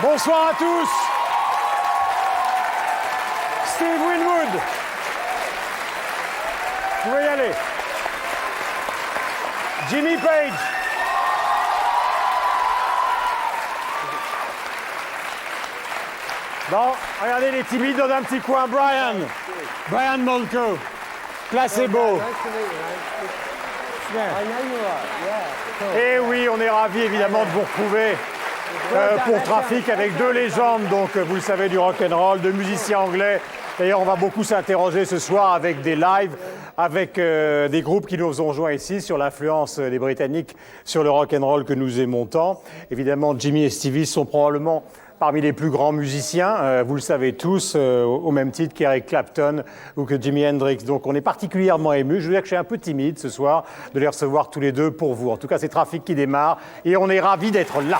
Bonsoir à tous. Steve Winwood. Vous pouvez y aller. Jimmy Page. Bon, regardez les timides dans un petit coin. Brian Molko. Placebo. Et oui, on est ravis évidemment de vous retrouver pour Trafic avec deux légendes, donc vous le savez, du rock'n'roll, de musiciens anglais. D'ailleurs, on va beaucoup s'interroger ce soir avec des lives, avec des groupes qui nous ont joints ici sur l'influence des Britanniques sur le rock'n'roll que nous aimons tant. Évidemment, Jimmy et Stevie sont probablement parmi les plus grands musiciens, vous le savez tous, au même titre qu'Eric Clapton ou que Jimi Hendrix. Donc on est particulièrement émus. Je veux dire que je suis un peu timide ce soir de les recevoir tous les deux pour vous. En tout cas, c'est Trafic qui démarre et on est ravis d'être là.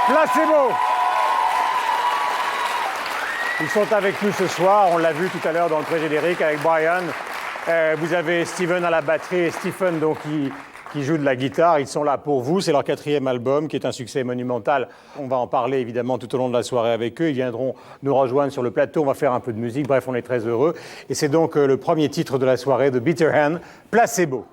Placebo. Ils sont avec nous ce soir, on l'a vu tout à l'heure dans le pré-générique avec Brian. Vous avez Steven à la batterie et Stephen donc, qui joue de la guitare. Ils sont là pour vous, c'est leur 4e album qui est un succès monumental. On va en parler évidemment tout au long de la soirée avec eux. Ils viendront nous rejoindre sur le plateau, on va faire un peu de musique. Bref, on est très heureux. Et c'est donc le premier titre de la soirée de Bitter Hand, Placebo.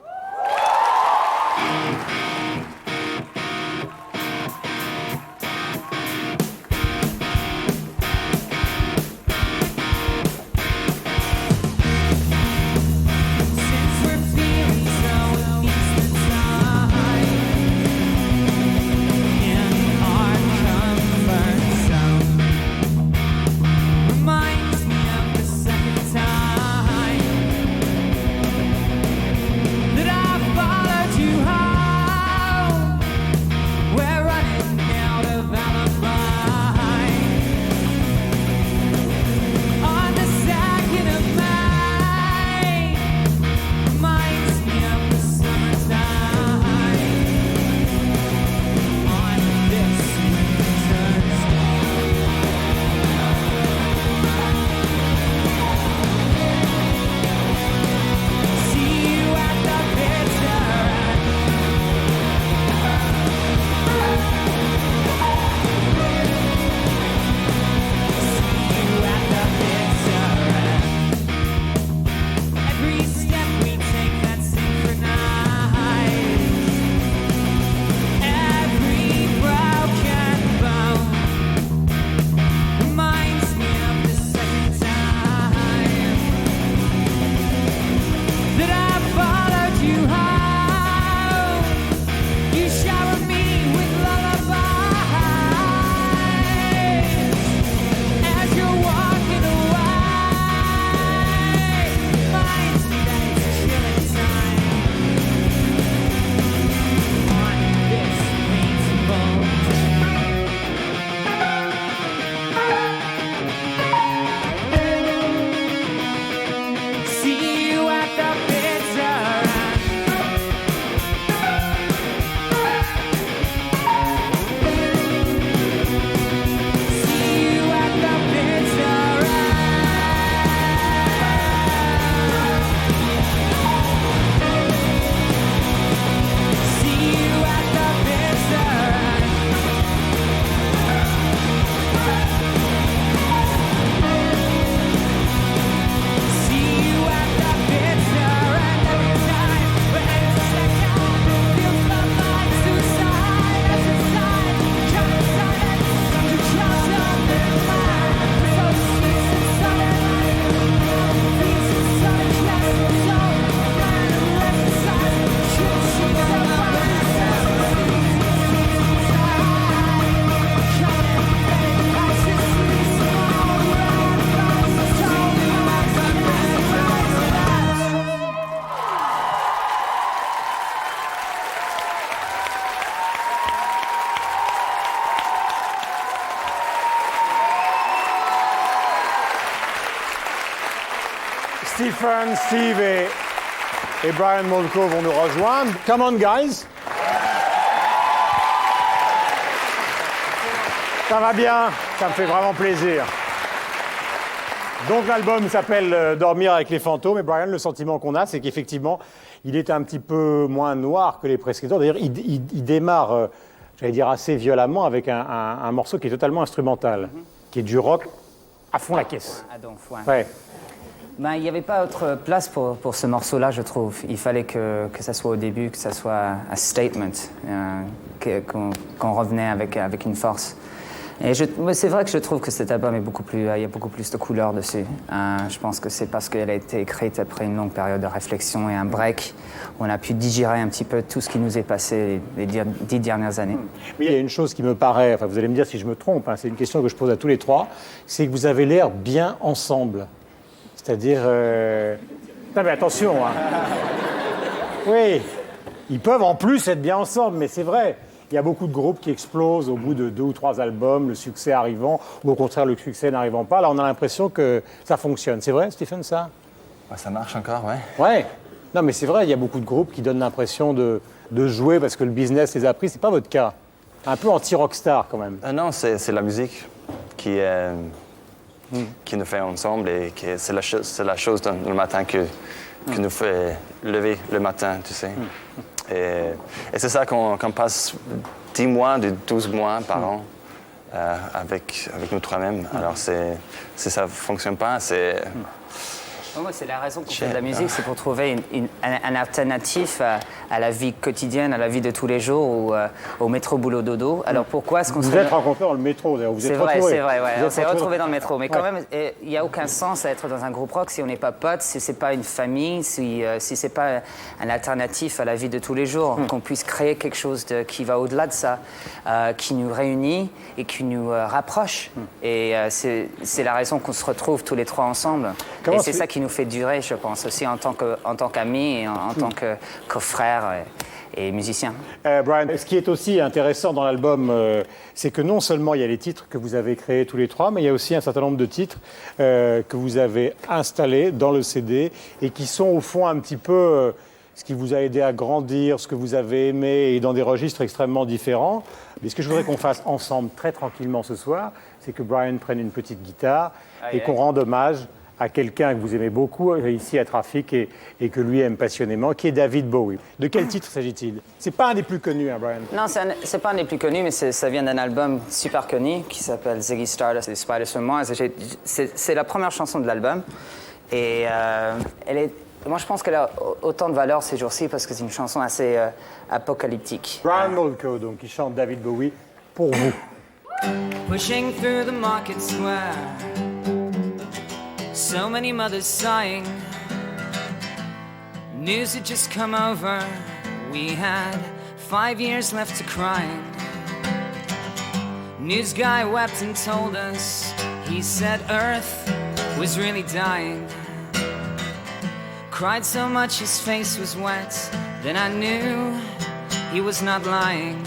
Stephen, Steve et Brian Molko vont nous rejoindre. Come on, guys. Ça va bien, ça me fait vraiment plaisir. Donc l'album s'appelle Dormir avec les fantômes. Et Brian, le sentiment qu'on a, c'est qu'effectivement, il est un petit peu moins noir que les précédents. D'ailleurs, il démarre, j'allais dire, assez violemment avec un morceau qui est totalement instrumental, qui est du rock à fond la caisse. À donf, ouais. Ouais. Ben, il n'y avait pas autre place pour ce morceau-là, je trouve. Il fallait que ça soit au début, que ça soit un statement, qu'on revenait avec une force. Et c'est vrai que je trouve que cet album est il y a beaucoup plus de couleurs dessus. Je pense que c'est parce qu'elle a été écrite après une longue période de réflexion et un break. On a pu digérer un petit peu tout ce qui nous est passé les 10 dernières années. Mais il y a une chose qui me paraît, enfin vous allez me dire si je me trompe, hein, c'est une question que je pose à tous les trois, c'est que vous avez l'air bien ensemble. C'est-à-dire... Non mais attention, hein. Oui, ils peuvent en plus être bien ensemble, mais c'est vrai. Il y a beaucoup de groupes qui explosent au bout de 2 ou 3 albums, le succès arrivant, ou au contraire le succès n'arrivant pas. Là, on a l'impression que ça fonctionne. C'est vrai, Stephen, ça? Ouais, ça marche encore, ouais. Ouais. Non, mais c'est vrai, il y a beaucoup de groupes qui donnent l'impression de jouer parce que le business les a pris. C'est pas votre cas. Un peu anti-rockstar, quand même. Non, c'est la musique qui nous fait ensemble et c'est la chose le matin qui nous fait lever le matin, tu sais. Et c'est ça qu'on passe 10 mois, 12 mois par an avec nous trois-mêmes. Alors si ça ne fonctionne pas, c'est... C'est la raison qu'on fait de la musique, c'est pour trouver un alternatif à la vie quotidienne, à la vie de tous les jours, ou au métro boulot dodo. Alors pourquoi est-ce qu'on Vous êtes rencontrés dans le métro, d'ailleurs. C'est vrai, ouais. On s'est retrouvés dans le métro. Mais quand même, il n'y a aucun sens à être dans un groupe rock si on n'est pas potes, si c'est pas une famille, si c'est pas un alternatif à la vie de tous les jours, qu'on puisse créer quelque chose qui va au-delà de ça, qui nous réunit et qui nous rapproche. Et c'est la raison qu'on se retrouve tous les trois ensemble. Et c'est ça qui nous fait durer, je pense, aussi en tant qu'amis et en tant que frères et musiciens. Brian, ce qui est aussi intéressant dans l'album, c'est que non seulement il y a les titres que vous avez créés tous les trois, mais il y a aussi un certain nombre de titres que vous avez installés dans le CD et qui sont au fond un petit peu ce qui vous a aidé à grandir, ce que vous avez aimé, et dans des registres extrêmement différents. Mais ce que je voudrais qu'on fasse ensemble très tranquillement ce soir, c'est que Brian prenne une petite guitare et qu'on rende hommage à quelqu'un que vous aimez beaucoup ici à Trafic et que lui aime passionnément, qui est David Bowie. De quel titre s'agit-il? C'est pas un des plus connus, hein, Brian? Non, c'est pas un des plus connus, mais ça vient d'un album super connu qui s'appelle Ziggy Stardust et Spiders from Mars. C'est la première chanson de l'album. Et moi, je pense qu'elle a autant de valeur ces jours-ci parce que c'est une chanson assez apocalyptique. Brian Molko, donc, qui chante David Bowie pour vous. Pushing through the market square, so many mothers sighing. News had just come over. We had 5 years left to crying. News guy wept and told us. He said Earth was really dying. Cried so much his face was wet. Then I knew he was not lying.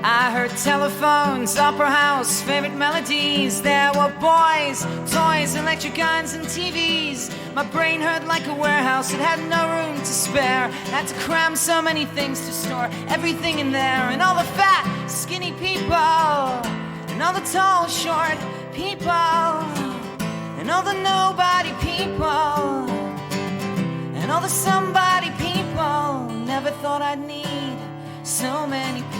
I heard telephones, opera house, favorite melodies. There were boys, toys, electric guns and TVs. My brain hurt like a warehouse, it had no room to spare. Had to cram so many things to store everything in there. And all the fat, skinny people, and all the tall, short people, and all the nobody people, and all the somebody people. Never thought I'd need so many people.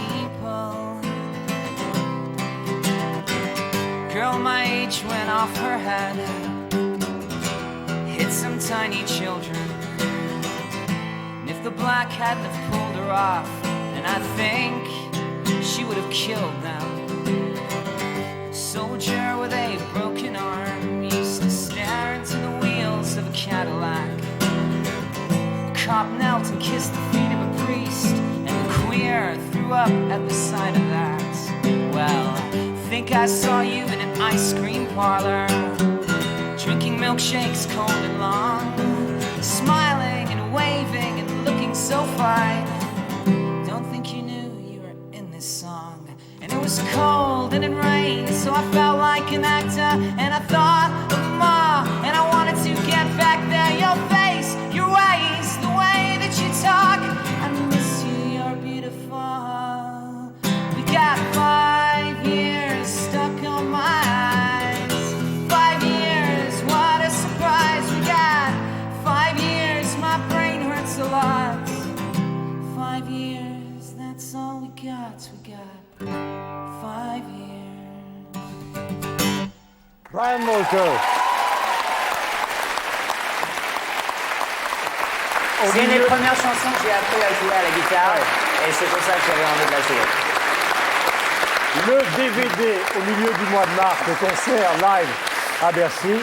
Girl my age went off her head, hit some tiny children. And if the black hadn't have pulled her off, then I think she would have killed them. Soldier with a broken arm used to stare into the wheels of a Cadillac. A cop knelt and kissed the feet of a priest, and the queer threw up at the sight of that. Well, I think I saw you in an ice cream parlor, drinking milkshakes cold and long, smiling and waving and looking so fine. Don't think you knew you were in this song. And it was cold and it rained, so I felt like an actor. And I thought of Ma, and I wanted to get back there. Your face, your ways, the way that 5 years, that's all we got. So we got 5 years. Brian Molko. C'est une des premières chansons que j'ai appris à jouer à la guitare et c'est pour ça que j'avais envie de la jouer. Le DVD au milieu du mois de mars, le concert live à Bercy.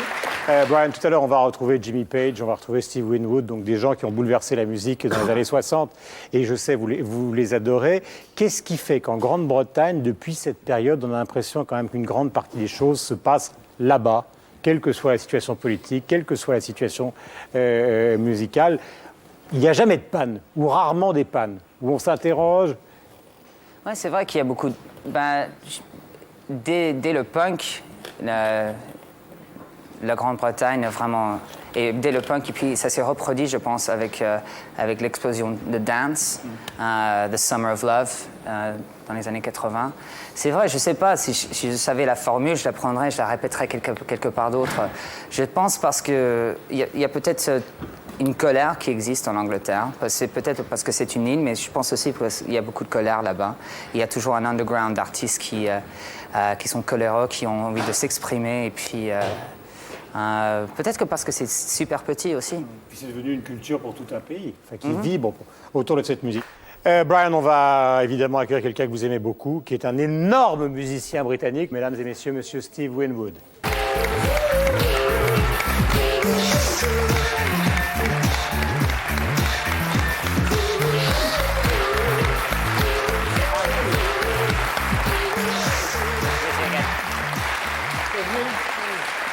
Brian, tout à l'heure, on va retrouver Jimmy Page, on va retrouver Steve Winwood, donc des gens qui ont bouleversé la musique dans les années 60. Et je sais, vous les adorez. Qu'est-ce qui fait qu'en Grande-Bretagne, depuis cette période, on a l'impression quand même qu'une grande partie des choses se passent là-bas, quelle que soit la situation politique, quelle que soit la situation musicale? Il n'y a jamais de panne, ou rarement des pannes, où on s'interroge. Ouais, c'est vrai qu'il y a beaucoup de... dès le punk, la Grande-Bretagne vraiment... Et dès le punk, et puis ça s'est reproduit, je pense, avec l'explosion de dance, The Summer of Love, dans les années 80. C'est vrai, je ne sais pas, si je savais la formule, je la prendrais, je la répéterais quelque part d'autre. Je pense parce qu'il y a peut-être une colère qui existe en Angleterre. C'est peut-être parce que c'est une île, mais je pense aussi qu'il y a beaucoup de colère là-bas. Il y a toujours un underground d'artistes qui sont coléreux, qui ont envie de s'exprimer, et puis... peut-être que parce que c'est super petit aussi. Puis c'est devenu une culture pour tout un pays, qui vibre autour de cette musique. Brian, on va évidemment accueillir quelqu'un que vous aimez beaucoup, qui est un énorme musicien britannique. Mesdames et messieurs, monsieur Steve Winwood.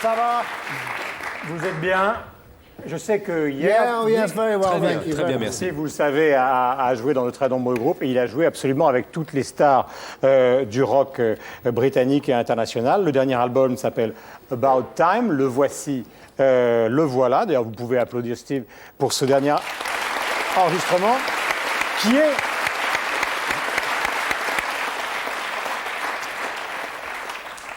Ça va? Vous êtes bien? Je sais que hier, Très bien, merci. Vous le savez, a joué dans de très nombreux groupes et il a joué absolument avec toutes les stars du rock britannique et international. Le dernier album s'appelle About Time. Le voici, le voilà. D'ailleurs, vous pouvez applaudir Steve pour ce dernier enregistrement qui est...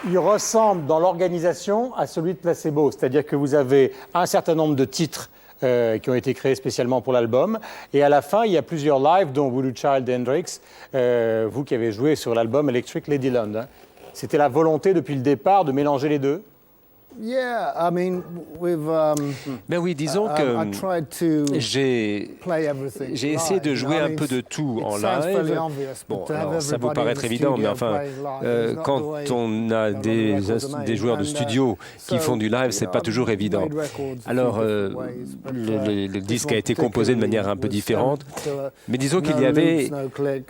Il ressemble dans l'organisation à celui de Placebo, c'est-à-dire que vous avez un certain nombre de titres qui ont été créés spécialement pour l'album, et à la fin, il y a plusieurs lives, dont Voodoo Child Hendrix, vous qui avez joué sur l'album Electric Ladyland. Hein. C'était la volonté depuis le départ de mélanger les deux? Yeah, I mean, we've. Ben oui, disons I tried to que j'ai essayé de jouer un peu de tout en live. Bon, alors, ça vous paraît évident, mais enfin, quand on a des joueurs de studio qui font du live, c'est pas toujours évident. Alors, le disque a été composé de manière un peu différente, mais disons qu'il y avait,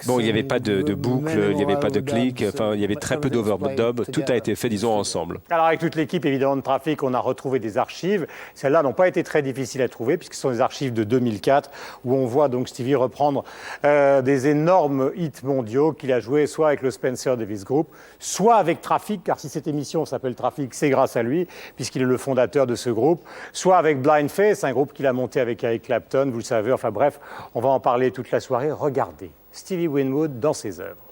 bon, il n'y avait pas de boucle, il n'y avait pas de clic, enfin, il y avait très peu d'overdub. Tout a été fait, disons, ensemble. Alors, avec toute l'équipe, évidemment, de Trafic, on a retrouvé des archives. Celles-là n'ont pas été très difficiles à trouver puisque ce sont des archives de 2004 où on voit donc Stevie reprendre des énormes hits mondiaux qu'il a joués soit avec le Spencer Davis Group, soit avec Trafic, car si cette émission s'appelle Trafic, c'est grâce à lui puisqu'il est le fondateur de ce groupe, soit avec Blind Faith, un groupe qu'il a monté avec Eric Clapton, vous le savez. Enfin bref, on va en parler toute la soirée. Regardez Stevie Winwood dans ses œuvres.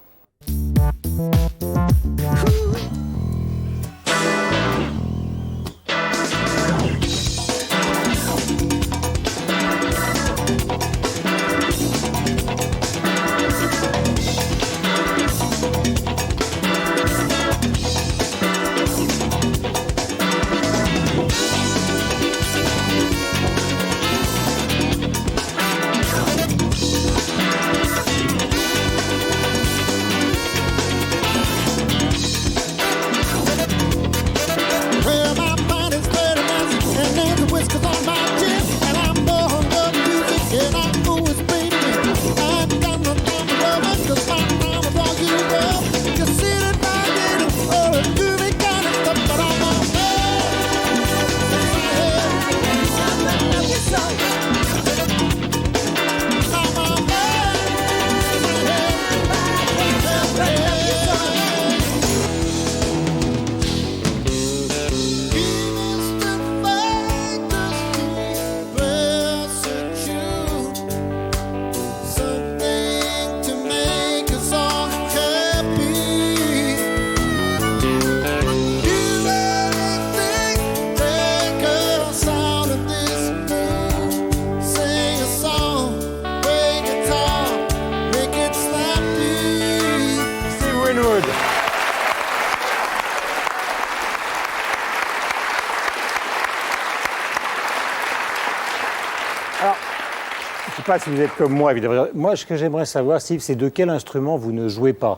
sais pas si vous êtes comme moi, évidemment. Moi, ce que j'aimerais savoir, Steve, c'est de quel instrument vous ne jouez pas.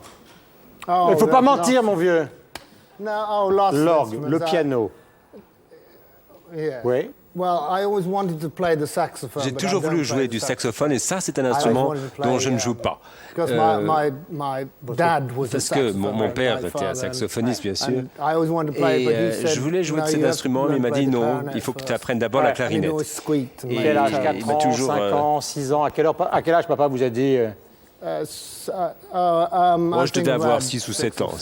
Il ne faut pas mentir, mon vieux. L'orgue, le piano. Oui. J'ai toujours voulu jouer du saxophone et ça, c'est un instrument dont je ne joue pas. Parce que mon père était un saxophoniste, bien sûr. Et je voulais jouer de cet instrument, mais il m'a dit non, il faut que tu apprennes d'abord la clarinette. Et quel âge, 4 ans, 5 ans, 6 ans, à quel âge papa vous a dit Moi, je devais avoir 6 ou 7 ans.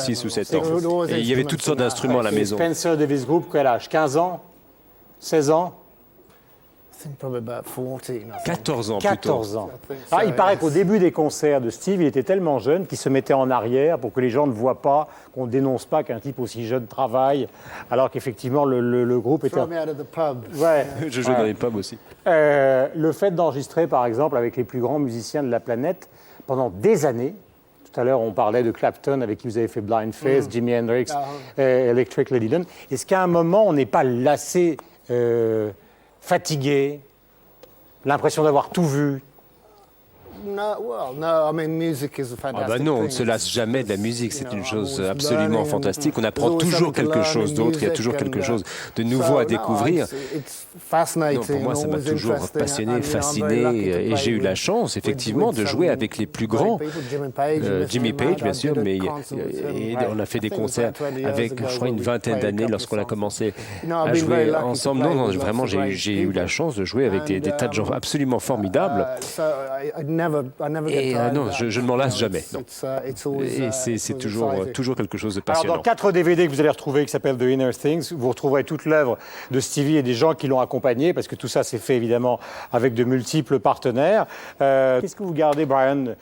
Et il y avait toutes sortes d'instruments à la maison. Spencer Davis Group, quel âge? 15 ans? 16 ans? 14 ans, 14 ans. Ah, il paraît qu'au début des concerts de Steve, il était tellement jeune qu'il se mettait en arrière pour que les gens ne voient pas, qu'on ne dénonce pas qu'un type aussi jeune travaille, alors qu'effectivement le groupe était... Ouais. Je jouais dans les pubs aussi. Le fait d'enregistrer, par exemple, avec les plus grands musiciens de la planète pendant des années. Tout à l'heure, on parlait de Clapton, avec qui vous avez fait Blind Faith, Jimi Hendrix, Electric Lady Lydon. Est-ce qu'à un moment, on n'est pas lassé, fatigué, l'impression d'avoir tout vu? Ah bah non, on ne se lasse jamais de la musique, c'est une chose absolument fantastique. On apprend toujours quelque chose d'autre, il y a toujours quelque chose de nouveau à découvrir. Non, pour moi, ça m'a toujours passionné, fasciné, et j'ai eu la chance, effectivement, de jouer avec les plus grands. Jimmy Page, bien sûr, mais on a fait des concerts avec, je crois, une vingtaine d'années lorsqu'on a commencé à jouer ensemble. Non, vraiment, j'ai eu la chance de jouer avec des tas de gens absolument formidables. Et non, je ne m'en lasse jamais. Non. Et c'est toujours quelque chose de passionnant. Alors, dans 4 DVD que vous allez retrouver, qui s'appellent The Inner Things, vous retrouverez toute l'œuvre de Stevie et des gens qui l'ont accompagné, parce que tout ça s'est fait évidemment avec de multiples partenaires. Qu'est-ce que vous gardez, Brian,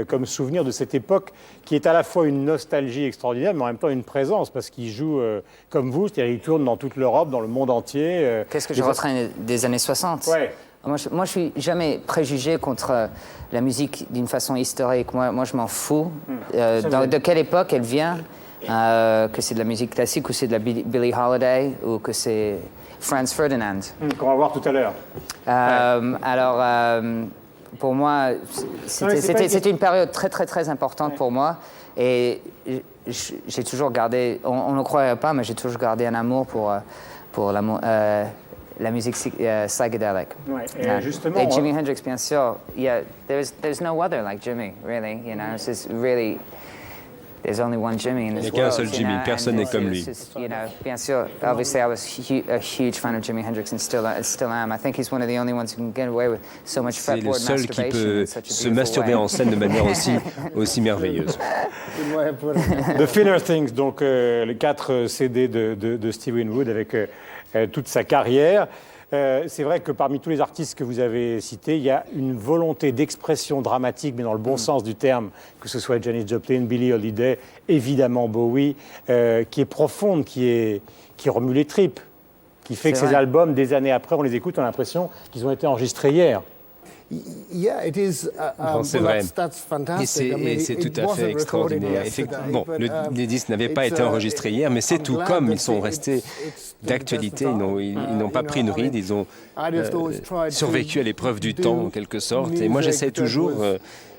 comme souvenir de cette époque qui est à la fois une nostalgie extraordinaire, mais en même temps une présence, parce qu'il joue comme vous, c'est-à-dire il tourne dans toute l'Europe, dans le monde entier. Qu'est-ce que je retiens des années 60? Ouais. Moi, je ne suis jamais préjugé contre la musique d'une façon historique. Moi je m'en fous. De quelle époque elle vient, que c'est de la musique classique ou c'est de la Billie Holiday ou que c'est Franz Ferdinand. Qu'on va voir tout à l'heure. Alors, pour moi, c'était une période très, très, très importante pour moi. Et j'ai toujours gardé, on ne croirait pas, mais j'ai toujours gardé un amour pour la musique psychédélique. Ouais, justement, et Jimi Hendrix, bien sûr. There's no other like Jimi, really. You know, it's just really. There's only one Jimi in this world. Il n'y a qu'un seul Jimi, personne n'est comme lui. You know, bien sûr. Obviously, I was a huge fan of Jimi Hendrix and still am. I think he's one of the only ones who can get away with so much fretboard masturbation. C'est le seul qui peut se masturber en scène de manière aussi merveilleuse. The Thinner Things, donc les 4 CD de Steve Winwood avec toute sa carrière. C'est vrai que parmi tous les artistes que vous avez cités, il y a une volonté d'expression dramatique, mais dans le bon sens du terme, que ce soit Janis Joplin, Billie Holiday, évidemment Bowie, qui est profonde, qui remue les tripes, qui fait que ces albums, des années après, on les écoute, on a l'impression qu'ils ont été enregistrés hier. C'est vrai. Et c'est tout à fait extraordinaire. Bon, les disques n'avaient pas été enregistrés hier, mais c'est tout comme ils sont restés d'actualité. Ils n'ont pas pris une ride, ils ont survécu à l'épreuve du temps, en quelque sorte. Et moi, j'essaie toujours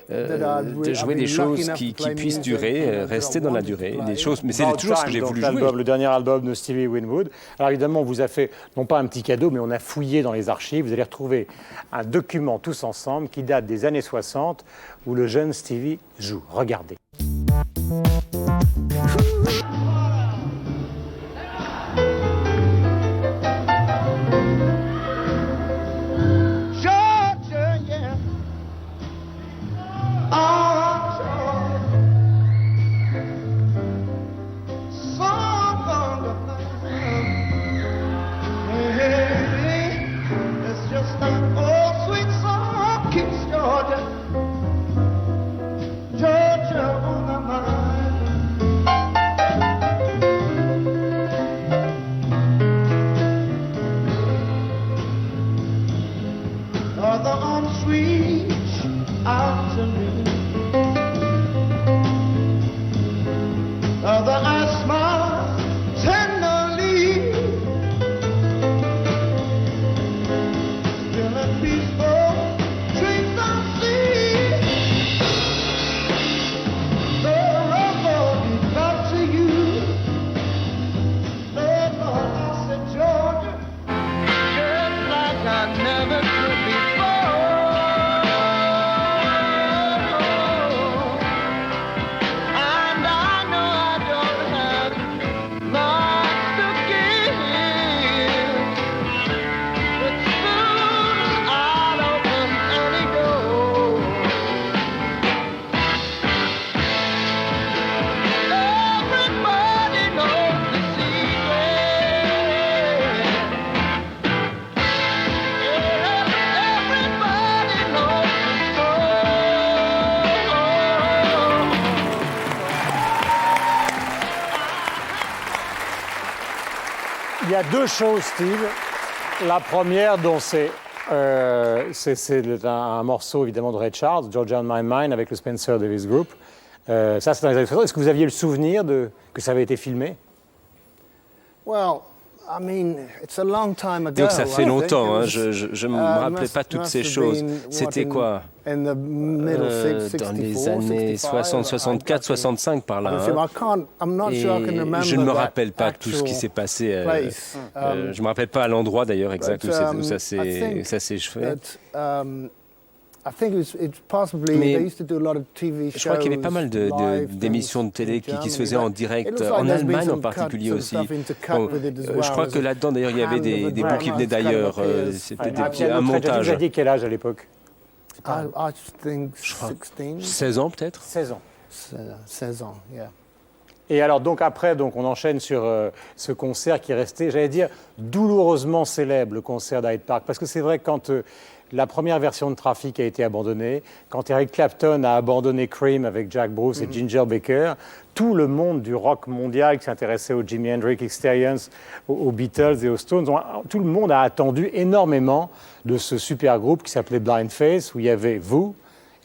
de jouer des choses qui puissent durer, rester dans la durée. Des choses, mais c'est toujours ce que j'ai voulu jouer. Le dernier album de Stevie Winwood. Alors évidemment, on vous a fait, non pas un petit cadeau, mais on a fouillé dans les archives. Vous allez retrouver un document tous ensemble qui date des années 60 où le jeune Stevie joue. Regardez. Georgia, Il y a deux choses, Steve. La première, dont c'est un morceau évidemment de Ray Charles, Georgia on My Mind, avec le Spencer Davis Group. Ça, c'est dans les années 60. Est-ce que vous aviez le souvenir que ça avait été filmé? Well, I mean, it's a long time ago. Donc ça fait longtemps, hein. Je ne me rappelais pas toutes must ces have choses. been, C'était quoi? In the middle Dans les années 60, 64, 65 par là. Hein. Et je ne me rappelle pas tout ce qui s'est passé. Je ne me rappelle pas à l'endroit d'ailleurs exact où ça s'est fait. Mais je crois qu'il y avait pas mal d'émissions de télé qui se faisaient en direct, en Allemagne en particulier aussi. Bon, je crois que là-dedans, d'ailleurs, il y avait des bouts qui venaient d'ailleurs. C'était un montage. Vous aviez quel âge à l'époque? Je crois 16 ans peut-être? 16 ans. 16 ans, yeah. Et alors, donc après, on enchaîne sur ce concert qui est resté, j'allais dire, douloureusement célèbre, le concert d'Hyde Park. Parce que c'est vrai, quand la première version de Traffic a été abandonnée, quand Eric Clapton a abandonné Cream avec Jack Bruce et Ginger Baker, tout le monde du rock mondial qui s'intéressait au Jimi Hendrix Experience, aux Beatles et aux Stones, tout le monde a attendu énormément de ce super groupe qui s'appelait Blind Faith, où il y avait vous,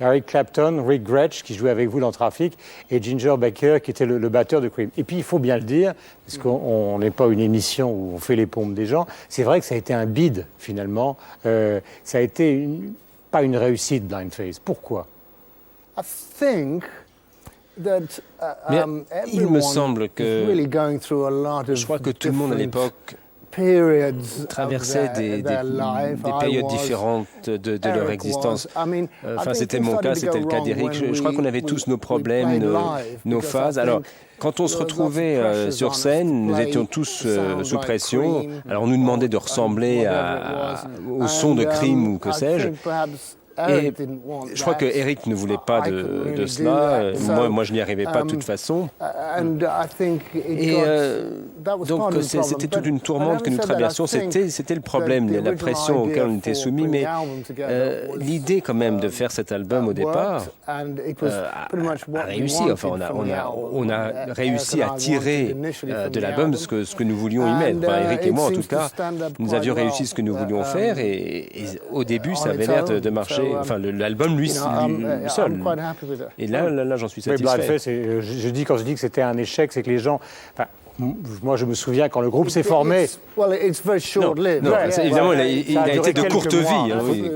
Eric Clapton, Rick Gretsch, qui jouait avec vous dans Traffic, et Ginger Baker, qui était le batteur de Cream. Et puis, il faut bien le dire, parce qu'on n'est pas une émission où on fait les pompes des gens, c'est vrai que ça a été un bide, finalement. Ça a été pas une réussite, Blind Faith. Pourquoi? I think that, Mais il me semble que really going through a lot of je crois que tout le monde à l'époque traversaient des périodes différentes de leur existence. Enfin, c'était mon cas, c'était le cas d'Eric. Je crois qu'on avait tous nos problèmes, nos phases. Alors, quand on se retrouvait sur scène, nous étions tous sous pression. Alors, on nous demandait de ressembler au son de Cream ou que sais-je. Et je crois que Eric ne voulait pas de cela. Moi, je n'y arrivais pas de toute façon. Et donc, c'était toute une tourmente que nous traversions. C'était le problème, la pression auquel on était soumis. Mais l'idée, quand même, de faire cet album au départ a réussi. Enfin, on a réussi à tirer de l'album ce que nous voulions y mettre. Enfin, Eric et moi, en tout cas, nous avions réussi ce que nous voulions faire. Et au début, ça avait l'air de marcher. Enfin, l'album lui seul. Et là, j'en suis satisfait. Quand je dis que c'était un échec, c'est que les gens... Enfin, moi, je me souviens quand le groupe s'est formé... Non, évidemment, il a été de courte vie. Hein, oui.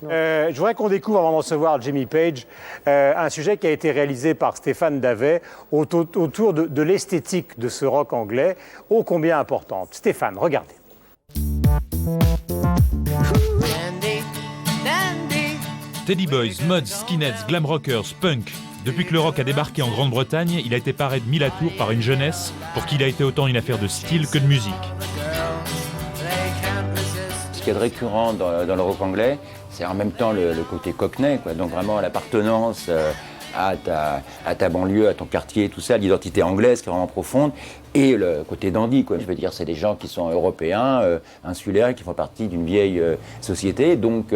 Je voudrais qu'on découvre, avant de recevoir Jimmy Page, un sujet qui a été réalisé par Stéphane Davet autour de l'esthétique de ce rock anglais, ô combien importante. Stéphane, regardez. Teddy Boys, Mods, Skinheads, Glam Rockers, Punk. Depuis que le rock a débarqué en Grande-Bretagne, il a été paré de mille à tours par une jeunesse pour qui il a été autant une affaire de style que de musique. Ce qui est récurrent dans le rock anglais, c'est en même temps le côté cockney, quoi. Donc vraiment l'appartenance à ta banlieue, à ton quartier, tout ça, l'identité anglaise qui est vraiment profonde, et le côté dandy, quoi. Je veux dire, c'est des gens qui sont européens, insulaires, qui font partie d'une vieille société, donc...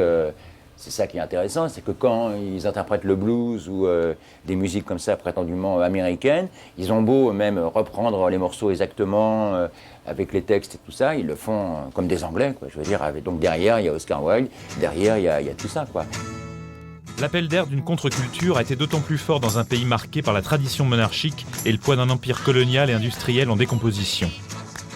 c'est ça qui est intéressant, c'est que quand ils interprètent le blues ou des musiques comme ça prétendument américaines, ils ont beau même reprendre les morceaux exactement avec les textes et tout ça, ils le font comme des Anglais, quoi. Je veux dire, donc derrière il y a Oscar Wilde, derrière il y a tout ça, quoi. L'appel d'air d'une contre-culture a été d'autant plus fort dans un pays marqué par la tradition monarchique et le poids d'un empire colonial et industriel en décomposition.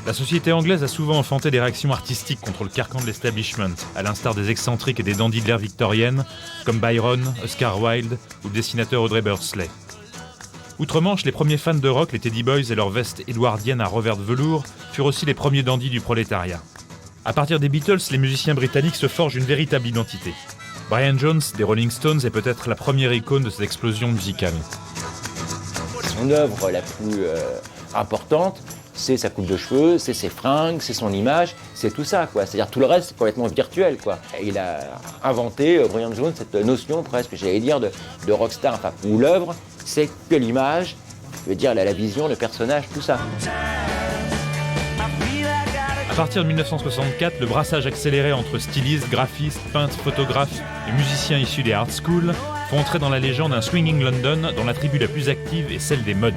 La société anglaise a souvent enfanté des réactions artistiques contre le carcan de l'establishment, à l'instar des excentriques et des dandys de l'ère victorienne, comme Byron, Oscar Wilde ou le dessinateur Audrey Birdsley. Outre-Manche, les premiers fans de rock, les Teddy Boys et leurs vestes édouardiennes à revers de velours, furent aussi les premiers dandys du prolétariat. À partir des Beatles, les musiciens britanniques se forgent une véritable identité. Brian Jones, des Rolling Stones, est peut-être la première icône de cette explosion musicale. Son œuvre la plus importante, c'est sa coupe de cheveux, c'est ses fringues, c'est son image, c'est tout ça, quoi. C'est-à-dire tout le reste, c'est complètement virtuel, quoi. Et il a inventé, Brian Jones, cette notion presque, j'allais dire, de rockstar, enfin, où l'œuvre, c'est que l'image, je veux dire, la vision, le personnage, tout ça. À partir de 1964, le brassage accéléré entre stylistes, graphistes, peintres, photographes et musiciens issus des Art School font entrer dans la légende un Swinging London dont la tribu la plus active est celle des Mods.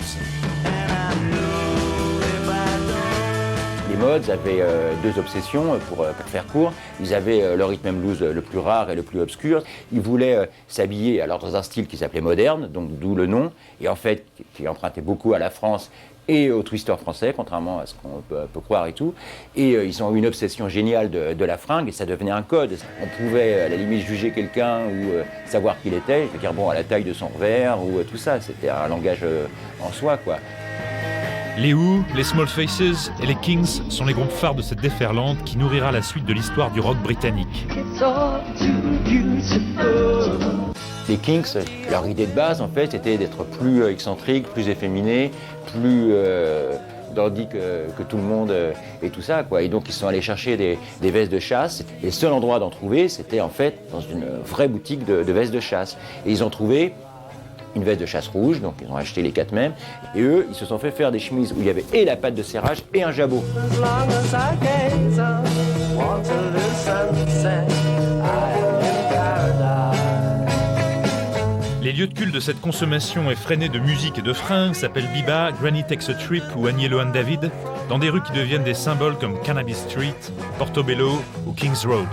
Les Mods avaient deux obsessions, pour faire court. Ils avaient le rhythm and blues le plus rare et le plus obscur. Ils voulaient s'habiller alors dans un style qui s'appelait moderne, donc d'où le nom, et en fait qui empruntait beaucoup à la France et au twister français, contrairement à ce qu'on peut croire et tout. Et ils ont eu une obsession géniale de la fringue, et ça devenait un code. On pouvait à la limite juger quelqu'un ou savoir qui il était, je veux dire, bon, à la taille de son revers ou tout ça. C'était un langage en soi, quoi. Les Who, les Small Faces et les Kings sont les groupes phares de cette déferlante qui nourrira la suite de l'histoire du rock britannique. Les Kings, leur idée de base, en fait, était d'être plus excentriques, plus efféminés, plus dandy que tout le monde et tout ça, quoi. Et donc, ils sont allés chercher des vestes de chasse. Et le seul endroit d'en trouver, c'était en fait dans une vraie boutique de vestes de chasse. Et ils ont trouvé une veste de chasse rouge, donc ils ont acheté les 4 mêmes. Et eux, ils se sont fait faire des chemises où il y avait et la patte de serrage et un jabot. Les lieux de culte de cette consommation effrénée de musique et de fringues s'appellent Biba, Granny Takes a Trip ou Agnello and David, dans des rues qui deviennent des symboles comme Cannabis Street, Portobello ou King's Road.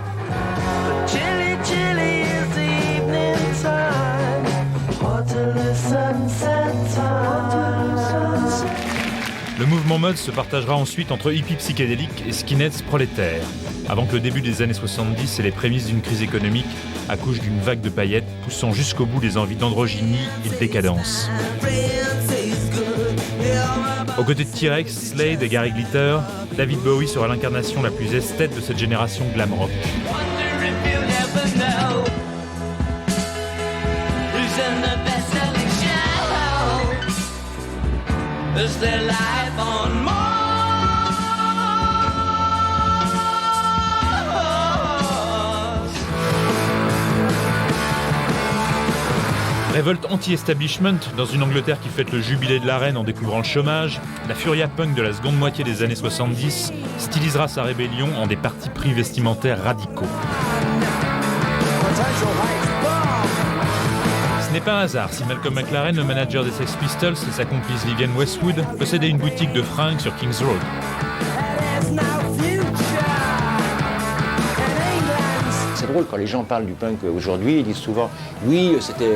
Le mouvement mode se partagera ensuite entre hippies psychédéliques et skinheads prolétaires, avant que le début des années 70 et les prémices d'une crise économique accouchent d'une vague de paillettes poussant jusqu'au bout les envies d'androgynie et de décadence. Aux côtés de T-Rex, Slade et Gary Glitter, David Bowie sera l'incarnation la plus esthète de cette génération glam rock. Is there life on Mars? Révolte anti-establishment dans une Angleterre qui fête le jubilé de la reine en découvrant le chômage, la furia punk de la seconde moitié des années 70 stylisera sa rébellion en des partis pris vestimentaires radicaux. Ce n'est pas un hasard si Malcolm McLaren, le manager des Sex Pistols, et sa complice Vivienne Westwood possédaient une boutique de fringues sur King's Road. C'est drôle, quand les gens parlent du punk aujourd'hui, ils disent souvent « oui, c'était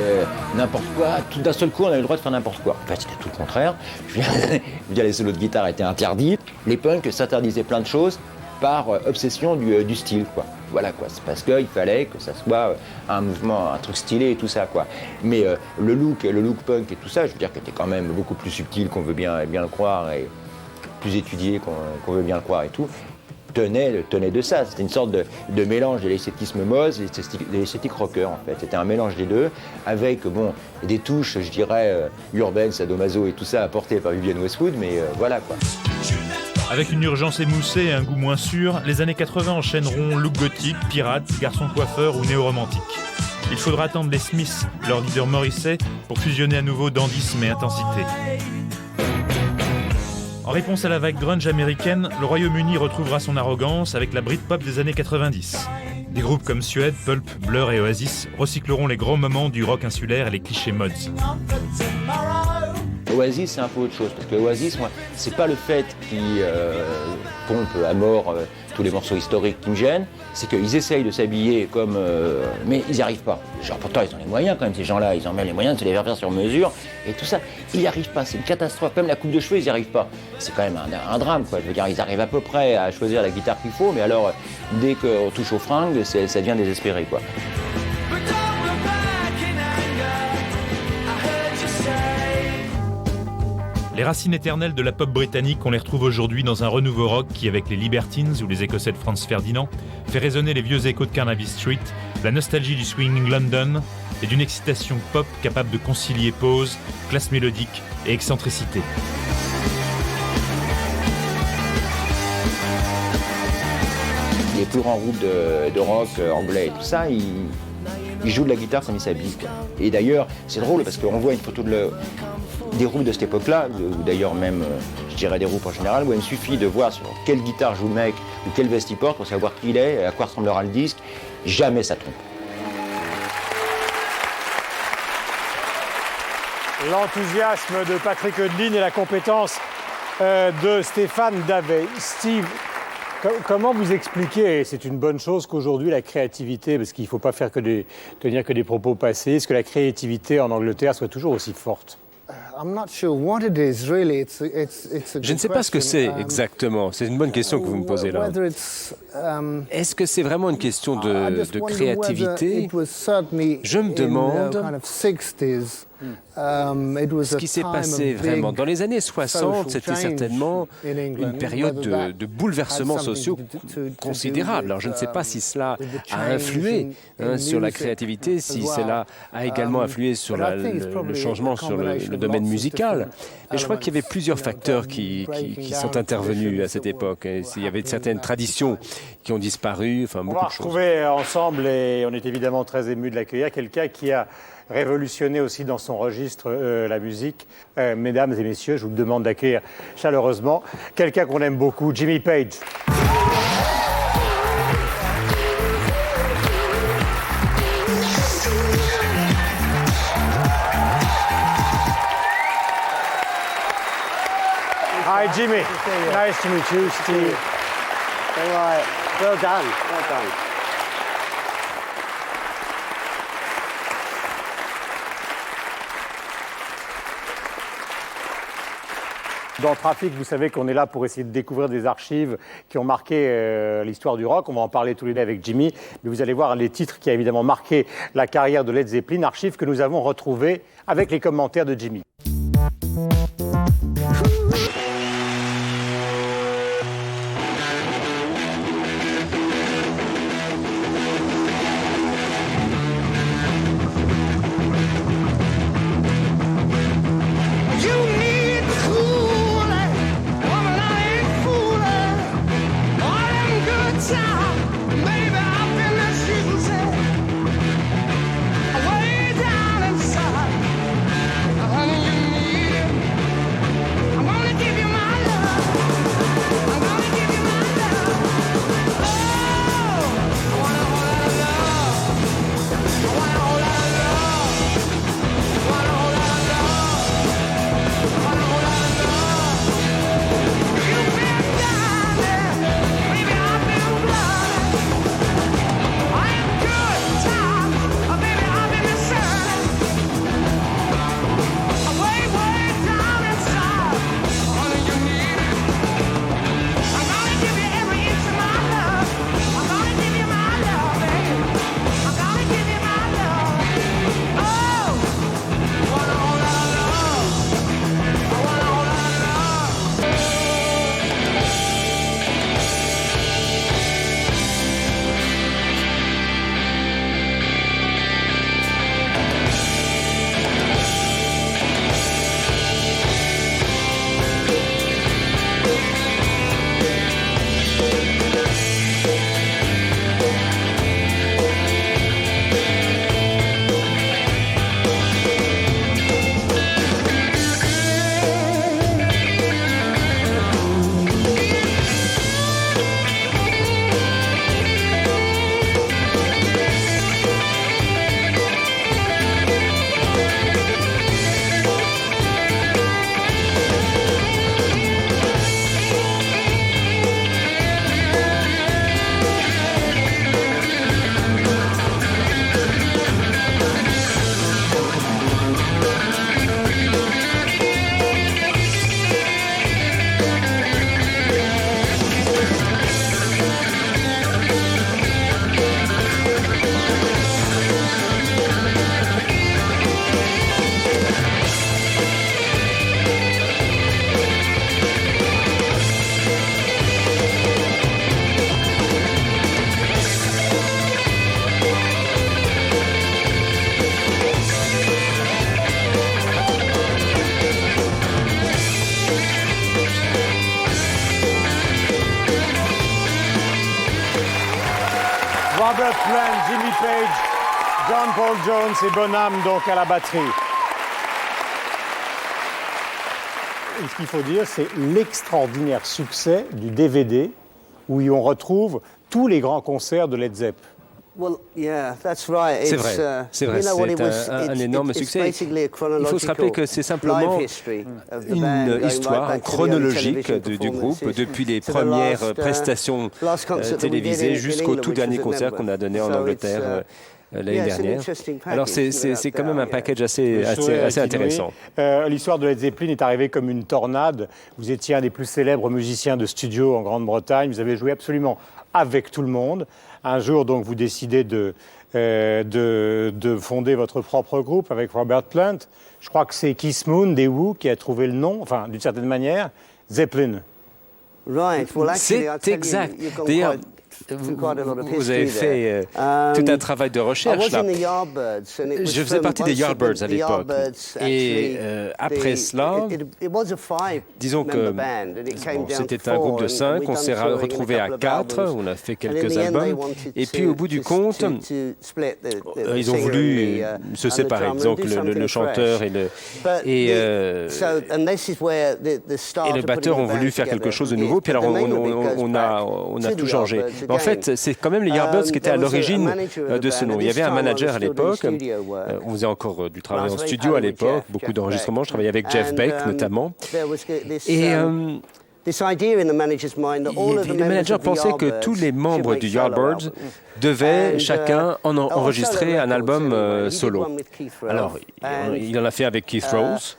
n'importe quoi, tout d'un seul coup on avait le droit de faire n'importe quoi ». En fait, c'était tout le contraire. Je veux dire, les solos de guitare étaient interdits. Les punks s'interdisaient plein de choses par obsession du style, quoi. Voilà, quoi. C'est parce qu'il fallait que ça soit un mouvement, un truc stylé et tout ça, quoi. Mais le look punk et tout ça, je veux dire, qui était quand même beaucoup plus subtil qu'on veut bien le croire, et plus étudié qu'on veut bien le croire et tout, tenait de ça. C'était une sorte de mélange de l'esthétisme Moz et de l'esthétique rocker, en fait. C'était un mélange des deux, avec, bon, des touches, je dirais, urbaines, sadomaso et tout ça, apportées par Vivienne Westwood, mais voilà, quoi. Avec une urgence émoussée et un goût moins sûr, les années 80 enchaîneront look gothique, pirate, garçon coiffeur ou néo-romantique. Il faudra attendre les Smiths, leur leader Morrissey, pour fusionner à nouveau dandysme et intensité. En réponse à la vague grunge américaine, le Royaume-Uni retrouvera son arrogance avec la Britpop des années 90. Des groupes comme Suede, Pulp, Blur et Oasis recycleront les grands moments du rock insulaire et les clichés mods. Oasis, c'est un peu autre chose, parce que Oasis, moi, c'est pas le fait qu'ils pompent à mort tous les morceaux historiques qui me gênent, c'est qu'ils essayent de s'habiller comme... mais ils n'y arrivent pas. Genre, pourtant, ils ont les moyens quand même, ces gens-là, ils ont même les moyens de se les faire sur mesure, et tout ça. Ils n'y arrivent pas, c'est une catastrophe. Même la coupe de cheveux, ils n'y arrivent pas. C'est quand même un drame, quoi. Je veux dire, ils arrivent à peu près à choisir la guitare qu'il faut, mais alors, dès qu'on touche aux fringues, ça devient désespéré, quoi. Les racines éternelles de la pop britannique, on les retrouve aujourd'hui dans un renouveau rock qui, avec les Libertines ou les Écossais de Franz Ferdinand, fait résonner les vieux échos de Carnaby Street, la nostalgie du swinging London et d'une excitation pop capable de concilier pause, classe mélodique et excentricité. Les plus grands groupes de rock anglais et tout ça, ils jouent de la guitare comme ils s'habillent. Et d'ailleurs, c'est drôle parce qu'on voit une photo des groupes de cette époque-là, ou d'ailleurs même, je dirais des groupes en général, où il suffit de voir sur quelle guitare joue le mec ou quelle veste il porte pour savoir qui il est, à quoi ressemblera le disque. Jamais ça trompe. L'enthousiasme de Patrick Hölderlin et la compétence de Stéphane Davey. Steve, comment vous expliquez, et c'est une bonne chose qu'aujourd'hui la créativité, parce qu'il ne faut pas faire tenir que des propos passés, est-ce que la créativité en Angleterre soit toujours aussi forte? Je ne sais pas ce que c'est exactement. C'est une bonne question que vous me posez là. Est-ce que c'est vraiment une question de créativité? Je me demande ce qui s'est passé vraiment. Dans les années 60, c'était certainement une période de bouleversements sociaux considérables. Alors je ne sais pas si cela a influé sur la créativité, si cela a également influé sur le changement sur le domaine musical. Mais je crois qu'il y avait plusieurs facteurs qui sont intervenus à cette époque. Il y avait certaines traditions qui ont disparu, enfin beaucoup de choses. On va retrouver ensemble, et on est évidemment très émus de l'accueillir, quelqu'un qui a révolutionné aussi dans son registre la musique. Mesdames et messieurs, je vous demande d'accueillir chaleureusement quelqu'un qu'on aime beaucoup, Jimmy Page. Hi, Jimmy. Nice to meet you, Steve. All right. Well done. Well done. Dans Trafic, vous savez qu'on est là pour essayer de découvrir des archives qui ont marqué l'histoire du rock. On va en parler tous les deux avec Jimmy. Mais vous allez voir les titres qui ont évidemment marqué la carrière de Led Zeppelin, archives que nous avons retrouvées avec les commentaires de Jimmy. Robert Plant, Jimmy Page, John Paul Jones et Bonham donc à la batterie. Et ce qu'il faut dire, c'est l'extraordinaire succès du DVD où on retrouve tous les grands concerts de Led Zepp. C'est vrai, c'est un énorme succès. Il faut se rappeler que c'est simplement une histoire chronologique du groupe, depuis les premières prestations télévisées jusqu'au tout dernier concert qu'on a donné en Angleterre l'année dernière. Alors c'est quand même un package assez intéressant. L'histoire de Led Zeppelin est arrivée comme une tornade. Vous étiez un des plus célèbres musiciens de studio en Grande-Bretagne. Vous avez joué absolument avec tout le monde. Un jour, donc, vous décidez de fonder votre propre groupe avec Robert Plant. Je crois que c'est Keith Moon des Who qui a trouvé le nom, enfin, d'une certaine manière, Zeppelin. C'est exact. D'ailleurs, vous avez fait tout un travail de recherche là. Je faisais partie des Yardbirds à l'époque. Et après cela, disons que c'était un groupe de 5, on s'est retrouvé à 4, on a fait quelques albums. Et puis au bout du compte, ils ont voulu se séparer. Disons que le chanteur et le batteur ont voulu faire quelque chose de nouveau. Puis alors on a tout changé. En fait, c'est quand même les Yardbirds qui étaient à l'origine de ce nom. Il y avait un manager à l'époque. On faisait encore du travail en studio à l'époque, beaucoup d'enregistrements. Je travaillais avec Jeff Beck notamment. Et le manager pensait que tous les membres du Yardbirds devaient chacun enregistrer un album solo. Alors, il en a fait avec Keith Rose.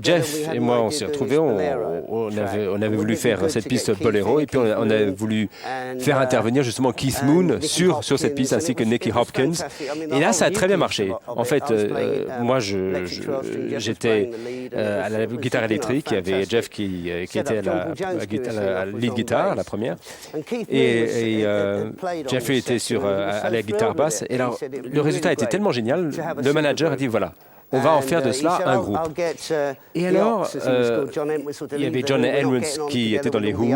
Jeff et moi, on s'est retrouvés, on avait voulu faire cette piste Bolero et puis on a voulu faire intervenir justement Keith Moon sur cette piste ainsi que Nicky Hopkins. Et là, ça a très bien marché. En fait, moi, j'étais à la guitare électrique, il y avait Jeff qui était à la lead guitare, la première, et Jeff était à la guitare basse. Et alors, le résultat était tellement génial, le manager a dit voilà, on va en faire de cela un groupe. Et alors, il y avait John Edwards qui était dans les Who,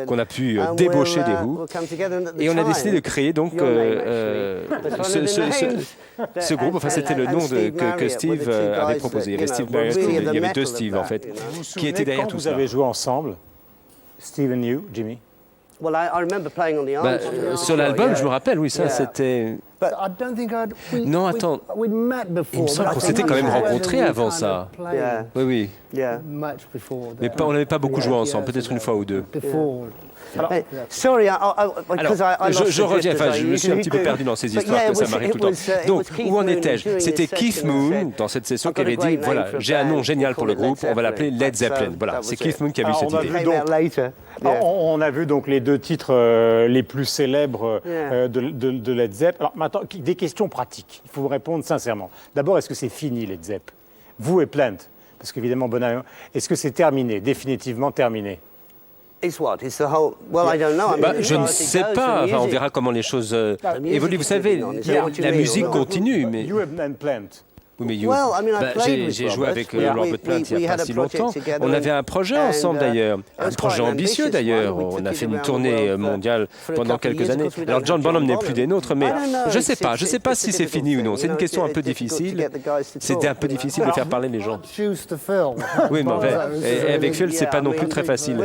qu'on a pu débaucher des Who. Et on a décidé de créer donc ce groupe. Enfin, c'était le nom que Steve avait proposé. Il y avait Steve Marriott, il y avait deux Steve en fait, qui étaient derrière tout ça. Vous avez joué ensemble, Steve and you, Jimmy? Sur l'album, je me rappelle, oui, ça c'était... Non, attends, il me semble qu'on s'était quand même rencontrés avant ça. Oui. Mais on n'avait pas beaucoup joué ensemble, peut-être une fois ou deux. Alors, je reviens, je me suis un petit peu perdu dans ces histoires, que ça m'arrive tout le temps. Donc, où en étais-je? C'était Keith Moon, dans cette session, qui avait dit, voilà, j'ai un nom génial pour le groupe, on va l'appeler Led Zeppelin. Voilà, c'est Keith Moon qui a eu cette idée. On a vu donc les deux titres les plus célèbres de Led Zepp. Alors maintenant, des questions pratiques. Il faut vous répondre sincèrement. D'abord, est-ce que c'est fini, Led Zepp? Vous et Plant, parce qu'évidemment, Bonham, est-ce que c'est terminé, définitivement terminé? Je ne sais pas. Enfin, on verra comment les choses évoluent. Vous savez, la musique continue. Mais... Oui, mais j'ai joué avec Robert Plant il n'y a pas si longtemps. On avait un projet ensemble d'ailleurs, un projet ambitieux d'ailleurs. On a fait une tournée mondiale pendant quelques années. Alors John Bonham n'est plus des nôtres, mais je ne sais pas si c'est fini ou non. C'est une question un peu difficile. C'était un peu difficile de faire parler les gens. Oui, mais avec Phil, c'est pas non plus très facile.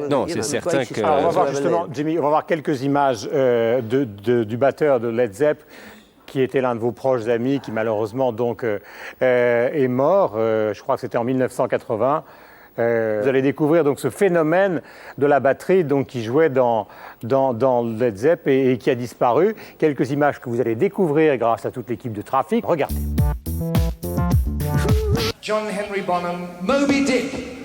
Non, c'est certain que... Alors, on va voir justement, Jimmy, on va voir quelques images du batteur de Led Zepp, qui était l'un de vos proches amis, qui malheureusement donc est mort. Je crois que c'était en 1980. Vous allez découvrir donc ce phénomène de la batterie donc qui jouait dans Led Zepp et qui a disparu. Quelques images que vous allez découvrir grâce à toute l'équipe de Trafic. Regardez. John Henry Bonham, Moby Dick.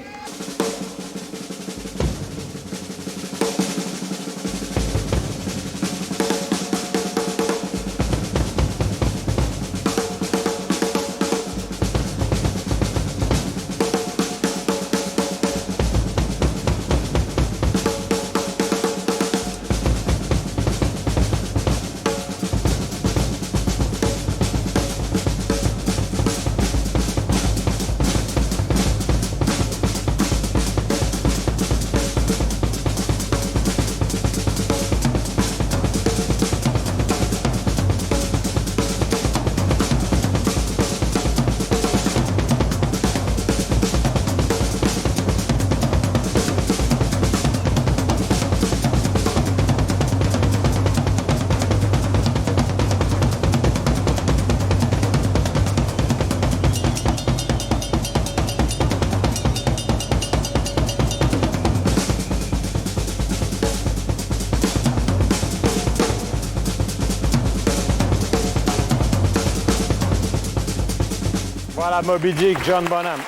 Voilà Moby Dick, John Bonham.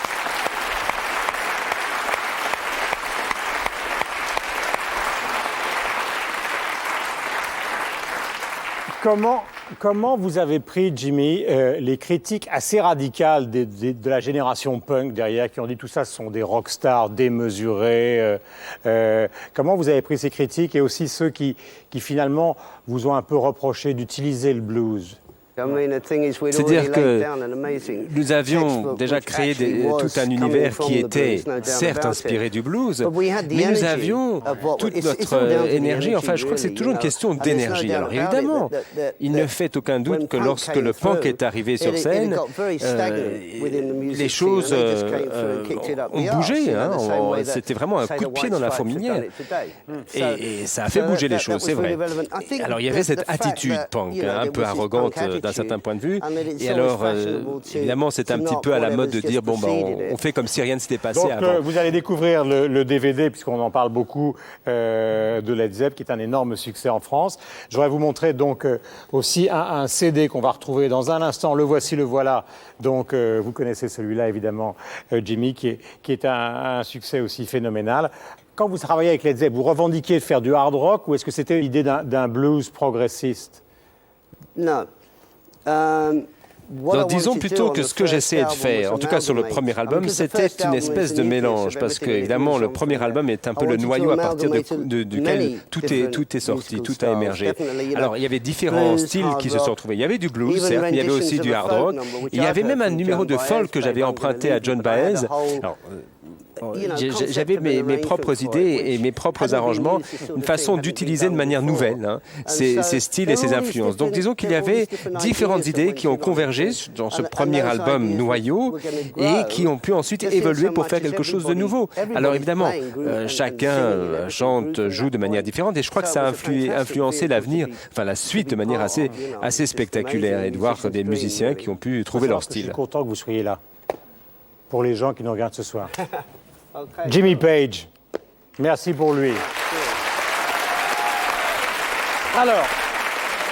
Comment vous avez pris, Jimmy, les critiques assez radicales de la génération punk derrière, qui ont dit tout ça, ce sont des rockstars démesurés. Comment vous avez pris ces critiques et aussi ceux qui finalement vous ont un peu reproché d'utiliser le blues? C'est-à-dire que nous avions déjà créé tout un univers qui était certes inspiré du blues, mais nous avions toute notre énergie. Enfin, je crois que c'est toujours une question d'énergie. Alors évidemment, il ne fait aucun doute que lorsque le punk est arrivé sur scène, les choses ont bougé. Hein. C'était vraiment un coup de pied dans la fourminière. Et ça a fait bouger les choses, c'est vrai. Alors il y avait cette attitude punk, un peu arrogante d'un certain point de vue. Et alors, évidemment, c'est un petit peu à la mode de dire, on fait comme si rien ne s'était passé avant. Donc, vous allez découvrir le DVD, puisqu'on en parle beaucoup, de Led Zepp, qui est un énorme succès en France. Je voudrais vous montrer donc aussi un CD qu'on va retrouver dans un instant. Le voici, le voilà. Donc, vous connaissez celui-là, évidemment, Jimmy, qui est un succès aussi phénoménal. Quand vous travaillez avec Led Zepp, vous revendiquiez de faire du hard rock ou est-ce que c'était l'idée d'un blues progressiste? Non. Donc, disons plutôt que ce que j'essayais de faire, en tout cas sur le premier album, c'était une espèce de mélange, parce que évidemment le premier album est un peu le noyau à partir duquel tout est sorti, tout a émergé. Alors il y avait différents styles qui se sont retrouvés. Il y avait du blues, certes, mais il y avait aussi du hard rock. Il y avait même un numéro de folk que j'avais emprunté à John Baez. J'avais mes propres idées et mes propres arrangements, une façon d'utiliser de manière nouvelle ces styles et ces influences. Donc disons qu'il y avait différentes idées qui ont convergé dans ce premier album noyau et qui ont pu ensuite évoluer pour faire quelque chose de nouveau. Alors évidemment, chacun chante, joue de manière différente et je crois que ça a influencé l'avenir, enfin la suite de manière assez spectaculaire et de voir des musiciens qui ont pu trouver leur style. Je suis content que vous soyez là, pour les gens qui nous regardent ce soir. Jimmy Page, merci pour lui. Alors,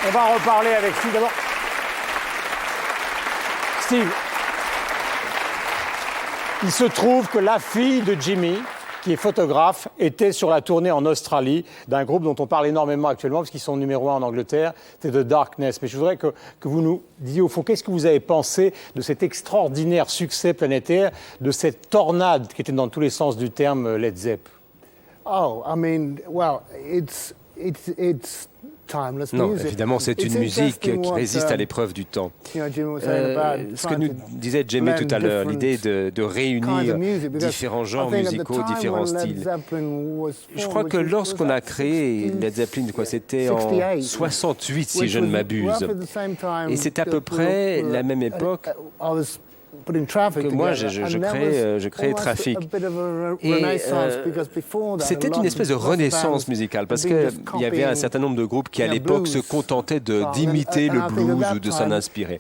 on va reparler avec Steve d'abord. Steve, il se trouve que la fille de Jimmy, qui est photographe, était sur la tournée en Australie d'un groupe dont on parle énormément actuellement, parce qu'ils sont numéro 1 en Angleterre, c'est The Darkness. Mais je voudrais que vous nous disiez au fond, qu'est-ce que vous avez pensé de cet extraordinaire succès planétaire, de cette tornade qui était dans tous les sens du terme Led Zepp? Oh, I mean, well, it's timeless music. Non, évidemment, c'est une musique qui résiste à l'épreuve du temps. Ce que nous disait Jamie tout à l'heure, l'idée de réunir différents genres musicaux, différents styles. Je crois que lorsqu'on a créé Led Zeppelin, c'était en 68, si je ne m'abuse. Et c'est à peu près la même époque que moi, je crée Traffic. Et c'était une espèce de renaissance musicale, parce qu'il y avait un certain nombre de groupes qui, à l'époque, se contentaient d'imiter le blues ou de s'en inspirer.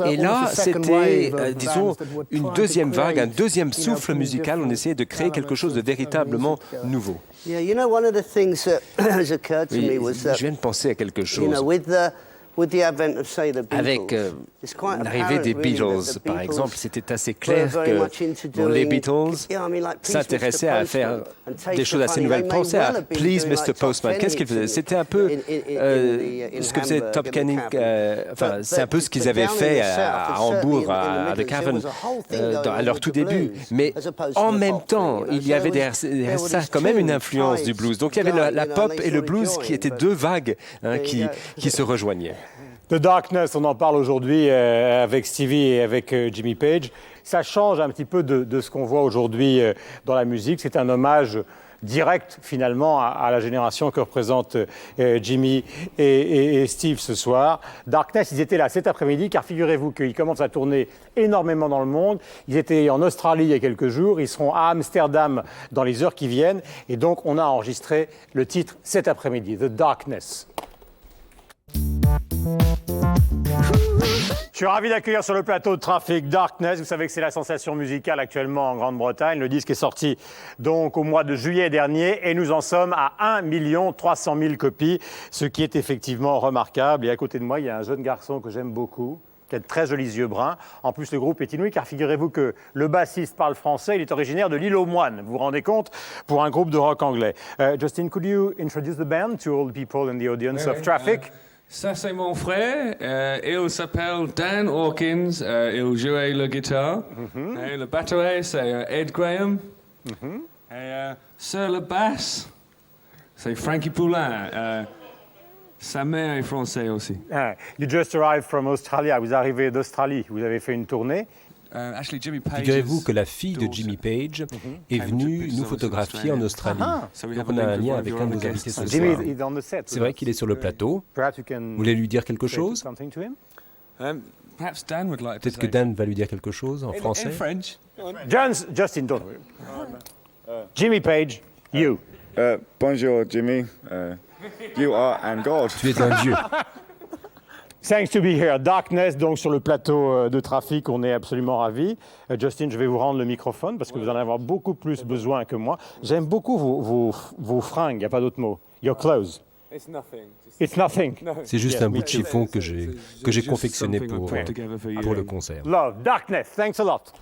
Et là, c'était, disons, une deuxième vague, un deuxième souffle musical. On essayait de créer quelque chose de véritablement nouveau. Oui, je viens de penser à quelque chose. Avec l'arrivée des Beatles, par exemple, c'était assez clair que les Beatles s'intéressaient à faire des choses assez nouvelles. Pensez à Please Mr. Postman. Qu'est-ce qu'ils faisaient? C'était un peu ce que faisait Top Canning. Enfin, c'est un peu ce qu'ils avaient fait à Hambourg, à The Cavern, à leur tout début. Mais en même temps, il y avait derrière ça quand même une influence du blues. Donc il y avait la pop et le blues qui étaient deux vagues qui se rejoignaient. The Darkness, on en parle aujourd'hui avec Stevie et avec Jimmy Page. Ça change un petit peu de ce qu'on voit aujourd'hui dans la musique. C'est un hommage direct, finalement, à la génération que représentent Jimmy et Steve ce soir. Darkness, ils étaient là cet après-midi, car figurez-vous qu'ils commencent à tourner énormément dans le monde. Ils étaient en Australie il y a quelques jours. Ils seront à Amsterdam dans les heures qui viennent. Et donc, on a enregistré le titre cet après-midi, The Darkness. Je suis ravi d'accueillir sur le plateau de Traffic Darkness. Vous savez que c'est la sensation musicale actuellement en Grande-Bretagne. Le disque est sorti donc au mois de juillet dernier et nous en sommes à 1 300 000 copies, ce qui est effectivement remarquable. Et à côté de moi, il y a un jeune garçon que j'aime beaucoup. qui a de très jolis yeux bruns. En plus, le groupe est inouï, car figurez-vous que le bassiste parle français, il est originaire de l'île aux Moines. Vous vous rendez compte? Pour un groupe de rock anglais. Justin, could you introduce the band to all the people in the audience of Traffic? Ça, c'est mon frère. Il s'appelle Dan Hawkins. Il joue la guitare. Et le batteur, c'est Ed Graham. Et sur le basse, c'est Frankie Poulin. Sa mère est française aussi. You just arrived from Australia. Vous arrivez d'Australie. Vous avez fait une tournée. Figurez-vous que la fille de Jimmy Page est venue nous photographier en Australie. Donc on a un lien avec un de nos invités ce soir. C'est vrai qu'il est sur le plateau. Vous voulez lui dire quelque chose? Peut-être que Dan va lui dire quelque chose en français. Justin, don't worry. Jimmy Page, you. Bonjour Jimmy. You are and God. Tu es un dieu. Thanks to be here. Darkness, donc sur le plateau de Trafic, on est absolument ravis. Justin, je vais vous rendre le microphone parce que vous en avez beaucoup plus besoin que moi. J'aime beaucoup vos fringues, il n'y a pas d'autre mot. Your clothes. It's nothing. It's nothing. C'est juste un bout de chiffon que j'ai confectionné pour le concert. Love, Darkness, thanks a lot.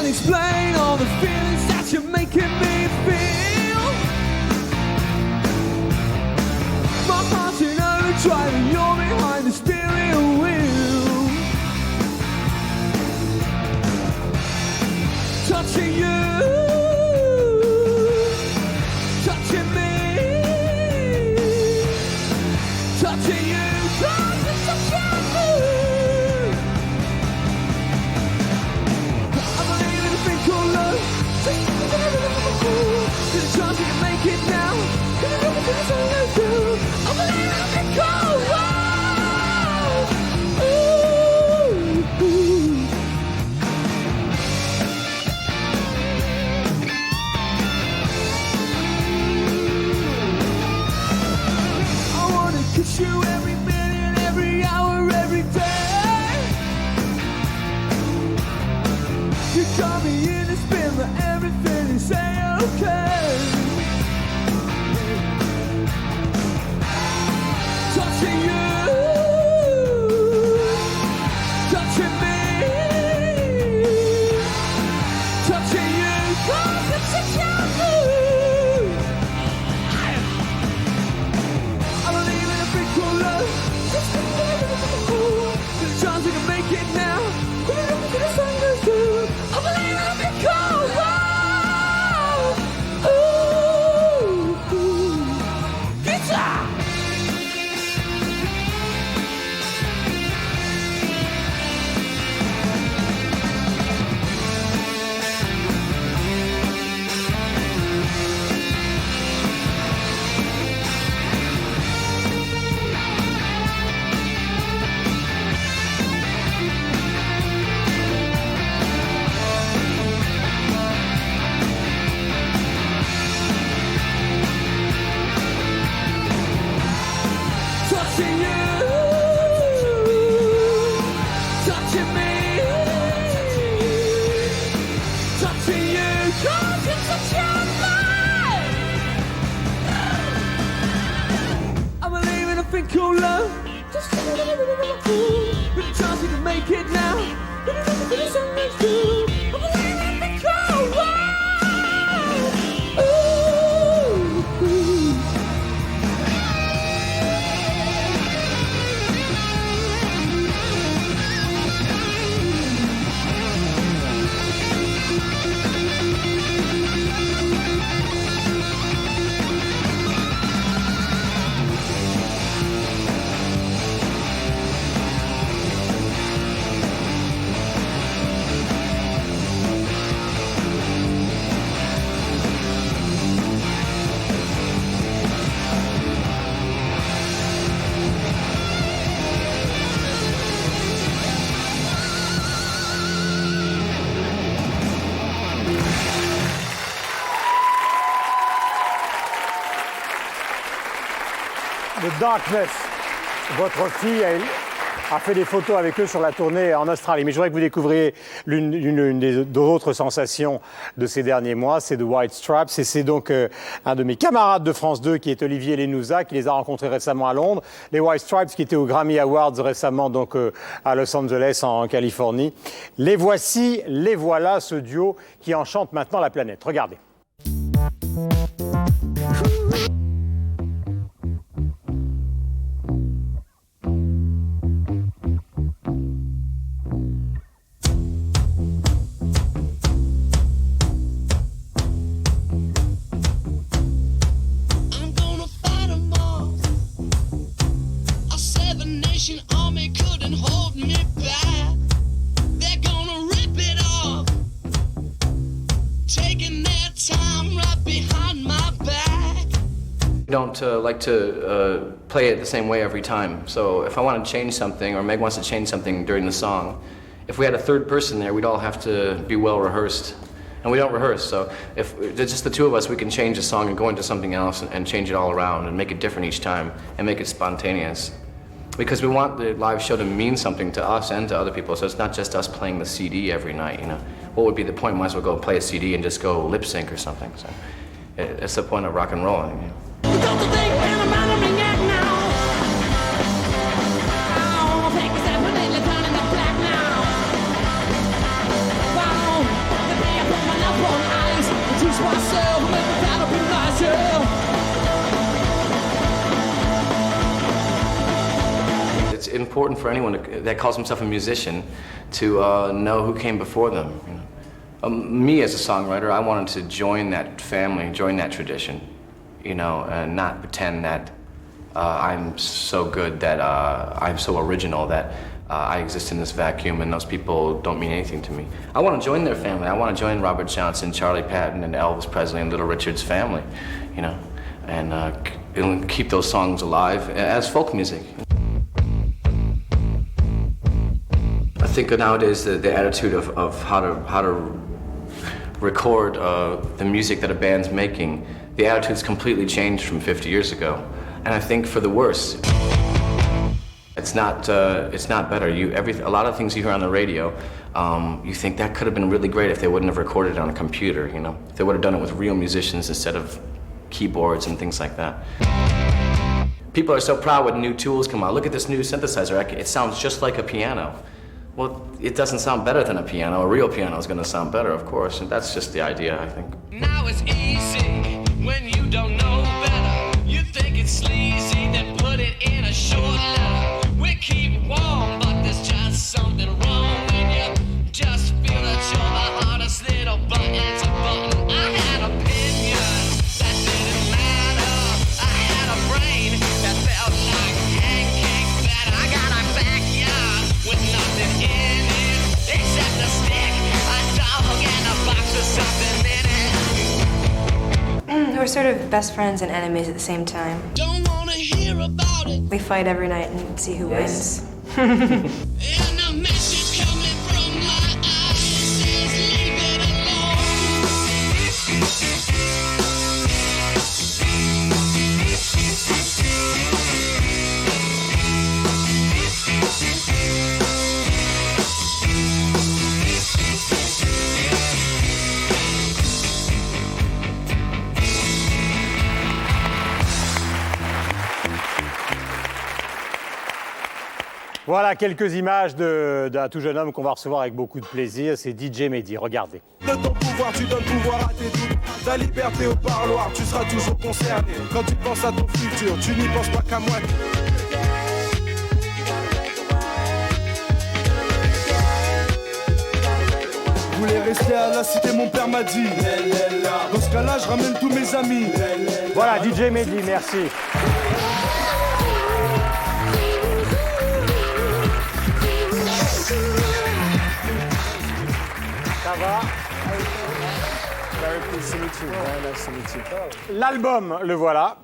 Explain all the feelings that you're making me feel. My heart's in overdrive and you're behind the steering wheel. Touching you, touching me, touching you, touching you. There's a chance we can make it now. I believe I can go. I wanna kiss you every minute, every hour, every day. You got me in a spin, but everything is okay. Touching you, touching me, touching you, touching you. I believe in a big cool love. There's a chance we can make it now. The sun goes through. I believe in a big cool love. Guitar! Touching you, touching me, touching you, touching me. I believe in a thing called love. Just a with a chance we can make it now. The sun goes through. I believe in a thing called love. Darkness. Votre fille a fait des photos avec eux sur la tournée en Australie. Mais je voudrais que vous découvriez l'une des autres sensations de ces derniers mois, c'est The White Stripes. Et c'est donc un de mes camarades de France 2, qui est Olivier Lenouza, qui les a rencontrés récemment à Londres. Les White Stripes qui étaient aux Grammy Awards récemment, donc à Los Angeles, en Californie. Les voici, les voilà, ce duo qui enchante maintenant la planète. Regardez. Don't like to play it the same way every time. So if I want to change something, or Meg wants to change something during the song, if we had a third person there, we'd all have to be well rehearsed. And we don't rehearse, so if it's just the two of us, we can change the song and go into something else and change it all around and make it different each time and make it spontaneous. Because we want the live show to mean something to us and to other people, so it's not just us playing the CD every night, you know. What would be the point? Might as well go play a CD and just go lip sync or something. So it's the point of rock and roll. You know? It's important for anyone that calls himself a musician to know who came before them. You know? Me as a songwriter, I wanted to join that family, join that tradition, you know, and not pretend that I'm so good, that I'm so original, that I exist in this vacuum and those people don't mean anything to me. I want to join their family. I want to join Robert Johnson, Charlie Patton, and Elvis Presley and Little Richard's family, you know, and keep those songs alive as folk music. I think nowadays the attitude of how to record the music that a band's making, the attitude's completely changed from 50 years ago, and I think for the worse. It's not better. A lot of things you hear on the radio, you think that could have been really great if they wouldn't have recorded it on a computer, you know? If they would have done it with real musicians instead of keyboards and things like that. People are so proud when new tools come out. Look at this new synthesizer. It sounds just like a piano. Well, it doesn't sound better than a piano. A real piano is going to sound better, of course, and that's just the idea, I think. Now it's easy when you don't know better. You think it's sleazy, then put it in a short letter. We keep warm, but there's just something wrong when you just feel that you're the hardest little button to button. I had opinions that didn't matter. I had a brain that felt like pancake batter. I got a backyard with nothing in it except a stick, a dog, and a box with something in it. We're sort of best friends and enemies at the same time. Don't wanna hear about it. We fight every night and see who wins. And a message coming from my eyes says leave it alone. Voilà quelques images d'un tout jeune homme qu'on va recevoir avec beaucoup de plaisir. C'est DJ Mehdi. Regardez. De ton pouvoir, tu donnes pouvoir à tes doutes. Ta liberté au parloir, tu seras toujours concerné. Quand tu penses à ton futur, tu n'y penses pas qu'à moi. Je voulais rester à la cité, mon père m'a dit. Dans ce cas-là, je ramène tous mes amis. Voilà, DJ Mehdi, merci. Ça va? L'album, le voilà,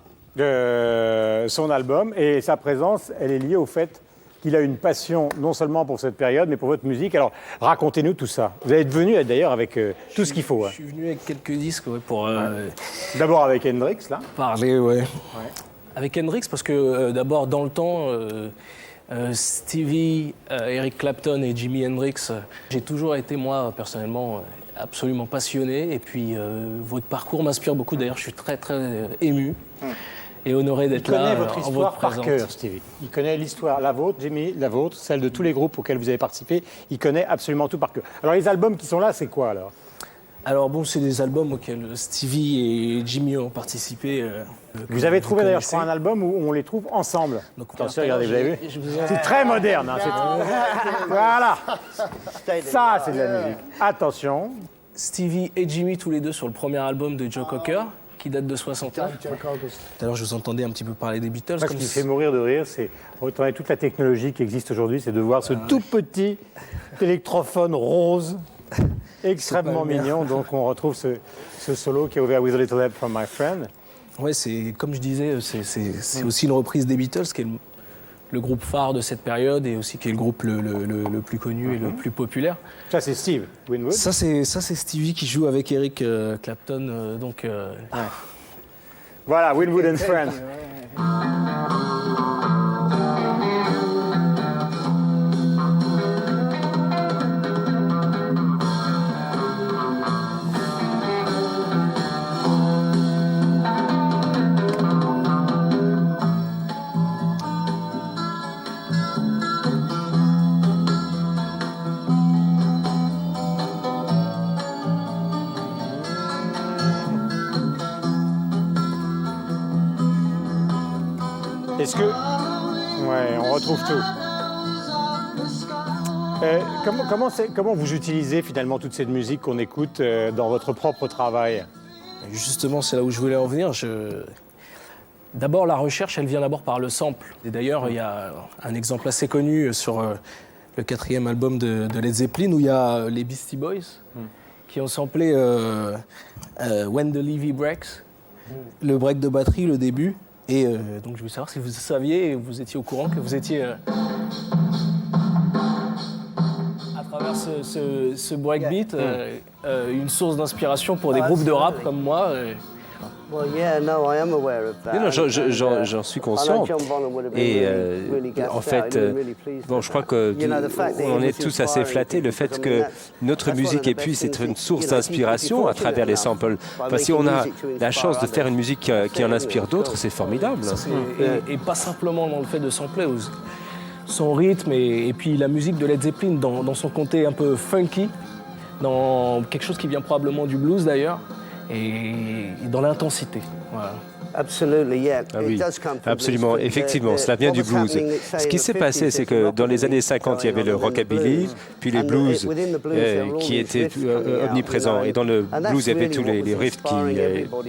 son album, et sa présence, elle est liée au fait qu'il a une passion non seulement pour cette période, mais pour votre musique. Alors, racontez-nous tout ça. Vous êtes venu d'ailleurs avec tout ce qu'il faut. Je suis venu avec quelques disques pour... D'abord avec Hendrix, là. Parler, ouais. Avec Hendrix, parce que d'abord, dans le temps, Stevie, Eric Clapton et Jimi Hendrix, j'ai toujours été, moi, personnellement, absolument passionné. Et puis, votre parcours m'inspire beaucoup. D'ailleurs, je suis très, très ému et honoré d'être là. Il connaît votre histoire par cœur, Stevie. Il connaît l'histoire, la vôtre, Jimmy, la vôtre, celle de tous les groupes auxquels vous avez participé. Il connaît absolument tout par cœur. Alors, les albums qui sont là, c'est quoi, alors ? Alors bon, c'est des albums auxquels Stevie et Jimmy ont participé. Vous avez trouvé d'ailleurs, je crois, un album où on les trouve ensemble. Donc, attention, regardez, vous avez vu ? C'est très moderne. Hein, voilà. Ça, c'est de la musique. Attention. Stevie et Jimmy, tous les deux, sur le premier album de Joe Cocker, qui date de 61. Tout à l'heure, je vous entendais un petit peu parler des Beatles. Moi, ce qui me fait mourir de rire, c'est retourner toute la technologie qui existe aujourd'hui, c'est de voir ce tout petit électrophone rose. Extrêmement mignon, donc on retrouve ce solo qui est ouvert With a Little Help from My Friend. Ouais, c'est comme je disais, c'est aussi une reprise des Beatles, qui est le groupe phare de cette période et aussi qui est le groupe le plus connu et le plus populaire. Ça c'est Steve Winwood. Ça c'est Stevie qui joue avec Eric Clapton, donc. Ouais. Voilà, Winwood and Friends. Est-ce que... Ouais, on retrouve tout. Comment vous utilisez finalement toute cette musique qu'on écoute dans votre propre travail ? Justement, c'est là où je voulais en venir. D'abord, la recherche, elle vient d'abord par le sample. Et d'ailleurs, il y a un exemple assez connu sur le 4e album de Led Zeppelin où il y a les Beastie Boys qui ont samplé When the Levee Breaks, le break de batterie, le début. Et donc je voulais savoir si vous saviez, vous étiez au courant que vous étiez à travers ce breakbeat une source d'inspiration pour des groupes de rap comme moi. J'en suis conscient. Et en fait, bon, je crois qu'on est tous assez flattés. Le fait que notre musique puisse être une source d'inspiration à travers les samples. Enfin, si on a la chance de faire une musique qui en inspire d'autres, c'est formidable. Et pas simplement dans le fait de sampler, son rythme et puis la musique de Led Zeppelin dans son côté un peu funky, dans quelque chose qui vient probablement du blues d'ailleurs. Et dans l'intensité. Voilà. Ah oui, absolument. Effectivement, cela vient du blues. Ce qui s'est passé, c'est que dans les années 50, il y avait le rockabilly, puis les blues qui étaient omniprésents. Et dans le blues, il y avait tous les riffs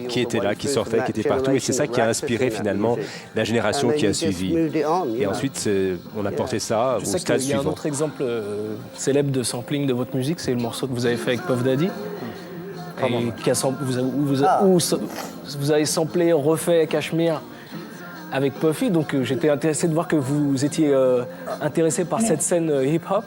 qui étaient là, qui sortaient, qui étaient partout. Et c'est ça qui a inspiré finalement la génération qui a suivi. Et ensuite, on a porté ça au stade suivant. Il y a un autre exemple célèbre de sampling de votre musique, c'est le morceau que vous avez fait avec Puff Daddy. Où vous avez samplé, refait Cashmere avec Puffy, donc j'étais intéressé de voir que vous étiez intéressé par cette scène hip-hop.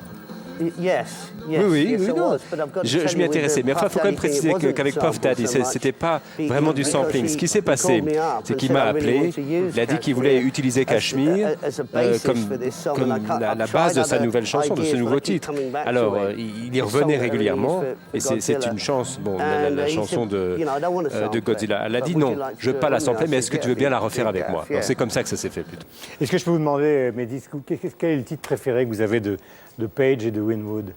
Oui, non. Je m'y intéressais. Mais enfin, il faut quand même préciser qu'avec Puff Daddy, c'était pas vraiment du sampling. Ce qui s'est passé, c'est qu'il m'a appelé, il a dit qu'il voulait utiliser Cashmere comme la base de sa nouvelle chanson, de ce nouveau titre. Alors, il y revenait régulièrement, et c'est une chance, bon, la chanson de Godzilla. Elle a dit non, je veux pas la sampler, mais est-ce que tu veux bien la refaire avec moi? C'est comme ça que ça s'est fait plutôt. Est-ce que je peux vous demander, Mehdi, quel est le titre préféré que vous avez de Page et de Winwood?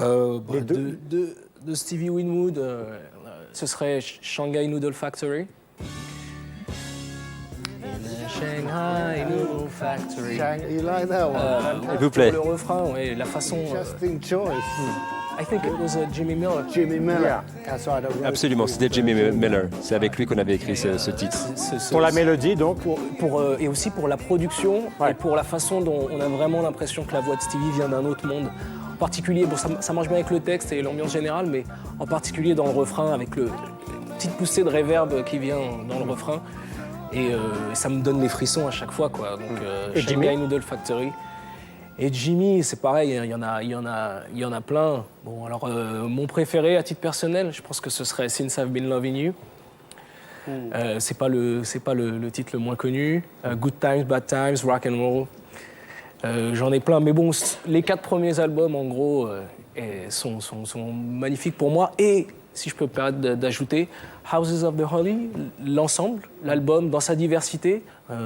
De Stevie Winwood, ce serait Shanghai Noodle Factory. Shanghai Noodle Factory. You like that one? S'il vous plaît. Le refrain, oui, la façon. Interesting choice. I think it was Jimmy Miller. Jimmy Miller. That's right. Absolument, c'était Jimmy Miller. C'est avec lui qu'on avait écrit ce titre. Pour la mélodie, donc et aussi pour la production, et pour la façon dont on a vraiment l'impression que la voix de Stevie vient d'un autre monde. En particulier, bon, ça marche bien avec le texte et l'ambiance générale, mais en particulier dans le refrain, avec la petite poussée de réverb qui vient dans le refrain. Et ça me donne les frissons à chaque fois, quoi. Donc, Shanghai Noodle Factory. Et Jimmy, c'est pareil, il y en a plein. Bon, alors, mon préféré à titre personnel, je pense que ce serait Since I've Been Loving You. C'est pas le titre le moins connu. Good Times, Bad Times, Rock and Roll. J'en ai plein, mais bon, les 4 premiers albums, en gros, sont magnifiques pour moi. Et, si je peux me permettre d'ajouter, Houses of the Holy, l'ensemble, l'album, dans sa diversité. Il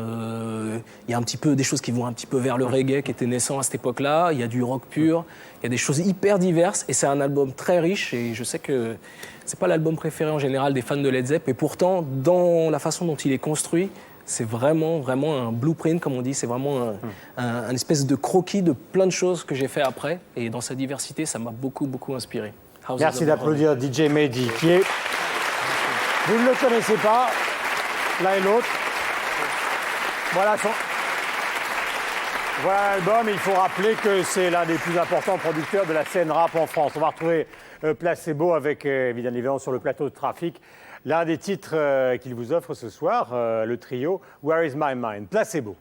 y a un petit peu des choses qui vont un petit peu vers le reggae qui était naissant à cette époque-là. Il y a du rock pur, il y a des choses hyper diverses. Et c'est un album très riche. Et je sais que c'est pas l'album préféré en général des fans de Led Zepp. Et pourtant, dans la façon dont il est construit, c'est vraiment un blueprint, comme on dit. C'est vraiment un espèce de croquis de plein de choses que j'ai fait après. Et dans sa diversité, ça m'a beaucoup inspiré. Merci d'applaudir DJ Mehdi, qui est... Vous ne le connaissez pas, l'un et l'autre. Voilà l'album. Il faut rappeler que c'est l'un des plus importants producteurs de la scène rap en France. On va retrouver Placebo avec, évidemment, sur le plateau de Trafic, l'un des titres qu'il vous offre ce soir, le trio Where is my mind? Placebo.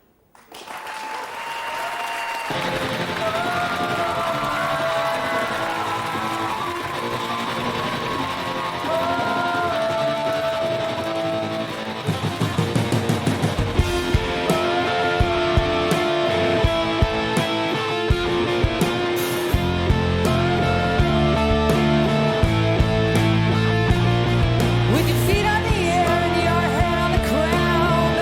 With your feet on the air and your head on the ground,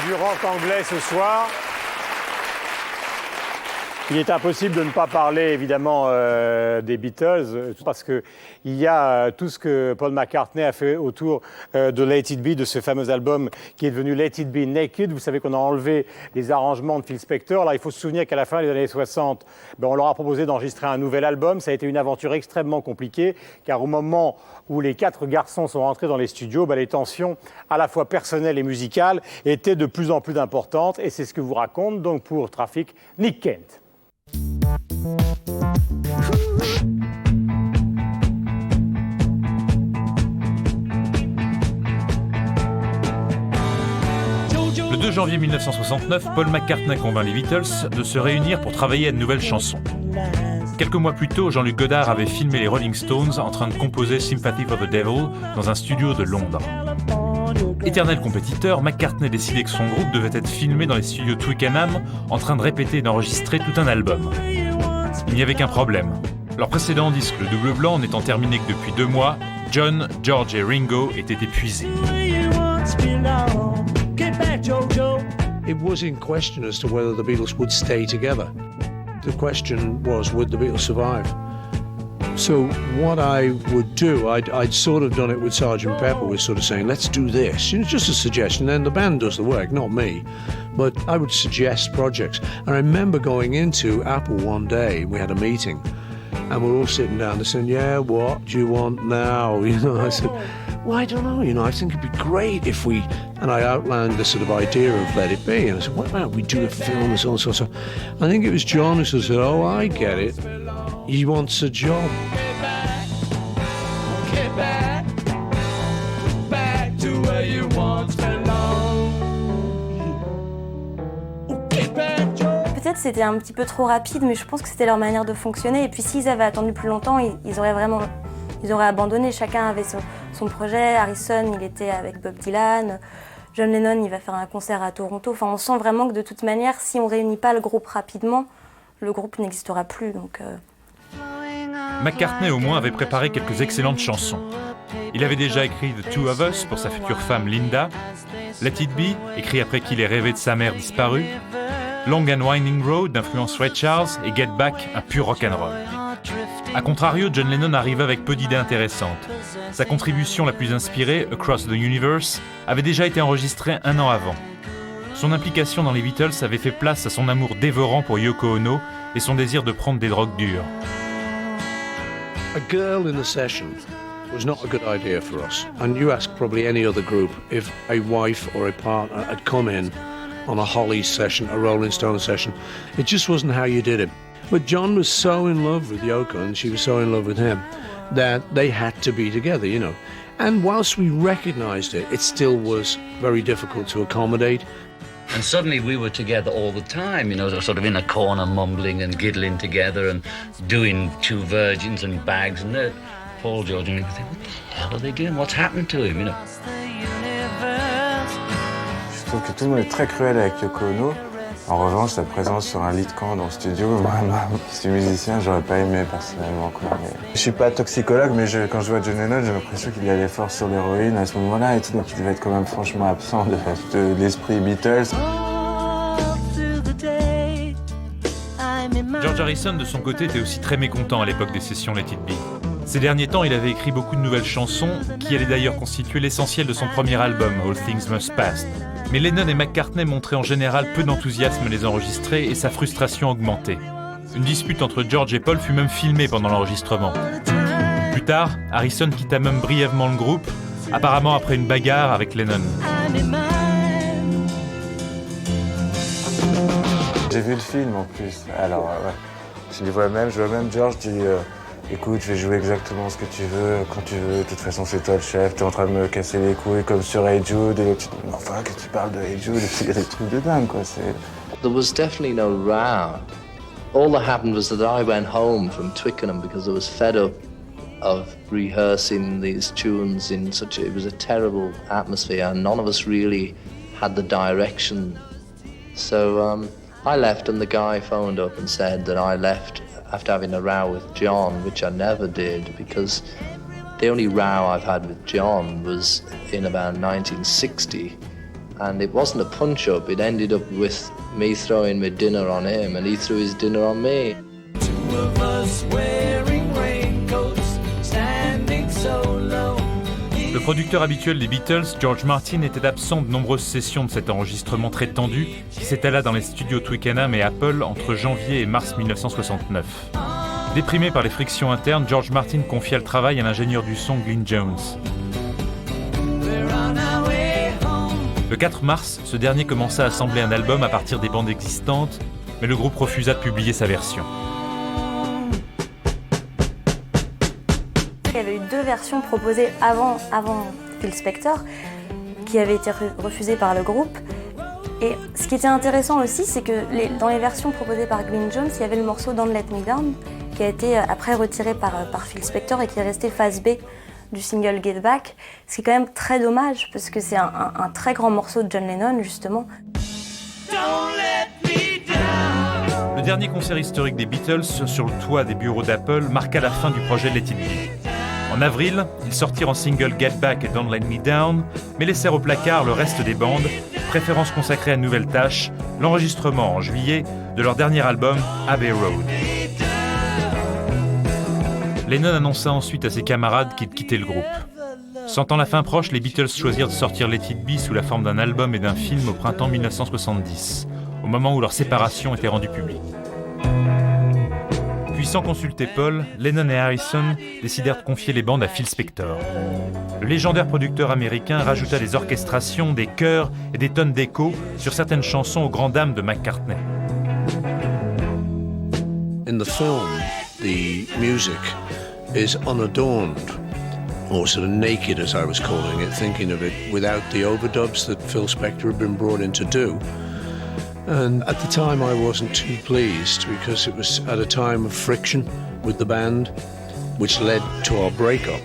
du rock anglais ce soir. Il est impossible de ne pas parler évidemment des Beatles parce qu'il y a tout ce que Paul McCartney a fait autour de Let It Be, de ce fameux album qui est devenu Let It Be Naked. Vous savez qu'on a enlevé les arrangements de Phil Spector. Là, il faut se souvenir qu'à la fin des années 60, on leur a proposé d'enregistrer un nouvel album. Ça a été une aventure extrêmement compliquée car au moment où les 4 garçons sont rentrés dans les studios, les tensions à la fois personnelles et musicales étaient de plus en plus importantes et c'est ce que vous raconte donc pour Traffic Nick Kent. Le 2 janvier 1969, Paul McCartney convainc les Beatles de se réunir pour travailler à de nouvelles chansons. Quelques mois plus tôt, Jean-Luc Godard avait filmé les Rolling Stones en train de composer Sympathy for the Devil dans un studio de Londres. Éternel compétiteur, McCartney décidait que son groupe devait être filmé dans les studios Twickenham en train de répéter et d'enregistrer tout un album. Il n'y avait qu'un problème. Leur précédent disque, le Double Blanc, n'étant terminé que depuis 2 mois, John, George et Ringo étaient épuisés. It was in question as to whether the Beatles would stay together. The question was, would the Beatles survive? So what I would do, I'd sort of done it with Sgt. Pepper, was sort of saying, let's do this. Just a suggestion, then the band does the work, not me. But I would suggest projects. And I remember going into Apple one day, we had a meeting, and we're all sitting down and saying, yeah, what do you want now? I said, well, I don't know, I think it'd be great if we, and I outlined the sort of idea of Let It Be, and I said, what about we do a film and so on and so on. I think it was John who sort of said, oh, I get it. He wants a job. Get back to where you once belonged. Peut-être c'était un petit peu trop rapide, mais je pense que c'était leur manière de fonctionner. Et puis s'ils avaient attendu plus longtemps, ils auraient abandonné. Chacun avait son projet. Harrison, il était avec Bob Dylan. John Lennon, il va faire un concert à Toronto. Enfin, on sent vraiment que de toute manière, si on ne réunit pas le groupe rapidement, le groupe n'existera plus. Donc, McCartney au moins avait préparé quelques excellentes chansons. Il avait déjà écrit The Two of Us pour sa future femme Linda, Let It Be, écrit après qu'il ait rêvé de sa mère disparue, Long and Winding Road d'influence Ray Charles et Get Back, un pur rock'n'roll. A contrario, John Lennon arrive avec peu d'idées intéressantes. Sa contribution la plus inspirée, Across the Universe, avait déjà été enregistrée 1 an avant. Son implication dans les Beatles avait fait place à son amour dévorant pour Yoko Ono et son désir de prendre des drogues dures. A girl in a session was not a good idea for us. And you ask probably any other group if a wife or a partner had come in on a Hollies session, a Rolling Stones session. It just wasn't how you did it. But John was so in love with Yoko and she was so in love with him that they had to be together, And whilst we recognised it, it still was very difficult to accommodate. And suddenly we were together all the time, sort of in a corner mumbling and giggling together and doing Two Virgins and Bags and Paul George and me would think, what the hell are they doing? What's happened to him, Je trouve que tout le monde est très cruel avec Yoko Ono. En revanche, sa présence sur un lit de camp dans le studio, moi, je suis musicien, j'aurais pas aimé personnellement. Mais... Je suis pas toxicologue, mais quand je vois John Lennon, j'ai l'impression qu'il allait fort sur l'héroïne à ce moment-là et tout, donc il devait être quand même franchement absent de l'esprit Beatles. George Harrison, de son côté, était aussi très mécontent à l'époque des sessions Let It Be. Ces derniers temps, il avait écrit beaucoup de nouvelles chansons, qui allaient d'ailleurs constituer l'essentiel de son premier album, All Things Must Pass. Mais Lennon et McCartney montraient en général peu d'enthousiasme à les enregistrer et sa frustration augmentait. Une dispute entre George et Paul fut même filmée pendant l'enregistrement. Plus tard, Harrison quitta même brièvement le groupe, apparemment après une bagarre avec Lennon. J'ai vu le film en plus, alors ouais. Je vois même George dit écoute, je vais jouer exactement ce que tu veux, quand tu veux, de toute façon c'est toi le chef, t'es en train de me casser les couilles comme sur Hey Jude, et l'autre tu dis mais enfin que tu parles de Hey Jude, il y a des trucs de dingue quoi, c'est... There was definitely no row. All that happened was that I went home from Twickenham because I was fed up of rehearsing these tunes in it was a terrible atmosphere and none of us really had the direction. So I left and the guy phoned up and said that I left after having a row with John, which I never did because the only row I've had with John was in about 1960 And it wasn't a punch-up, it ended up with me throwing my dinner on him and he threw his dinner on me. Two of us wearing raincoats, standing so low. Le producteur habituel des Beatles, George Martin, était absent de nombreuses sessions de cet enregistrement très tendu qui s'étala dans les studios Twickenham et Apple entre janvier et mars 1969. Déprimé par les frictions internes, George Martin confia le travail à l'ingénieur du son Glyn Jones. Le 4 mars, ce dernier commença à assembler un album à partir des bandes existantes, mais le groupe refusa de publier sa version. Il y avait eu 2 versions proposées avant Phil Spector, qui avaient été refusées par le groupe. Et ce qui était intéressant aussi, c'est que dans les versions proposées par Glyn Jones, il y avait le morceau Don't Let Me Down, qui a été après retiré par Phil Spector et qui est resté face B du single Get Back, ce qui est quand même très dommage, parce que c'est un très grand morceau de John Lennon, justement. Le dernier concert historique des Beatles, sur le toit des bureaux d'Apple, marqua la fin du projet Let It Be. En avril, ils sortirent en single Get Back et Don't Let Me Down, mais laissèrent au placard le reste des bandes, préférant se consacrer à une nouvelle tâche, l'enregistrement en juillet de leur dernier album, Abbey Road. Lennon annonça ensuite à ses camarades qu'il quittait le groupe. Sentant la fin proche, les Beatles choisirent de sortir Let It Be sous la forme d'un album et d'un film au printemps 1970, au moment où leur séparation était rendue publique. Puis sans consulter Paul, Lennon et Harrison décidèrent de confier les bandes à Phil Spector. Le légendaire producteur américain rajouta des orchestrations, des chœurs et des tonnes d'échos sur certaines chansons aux grandes dames de McCartney. In the film, the music is unadorned, or sort of naked as I was calling it, thinking of it without the overdubs that Phil Spector had been brought in to do. And at the time I wasn't too pleased because it was at a time of friction with the band, which led to our breakup.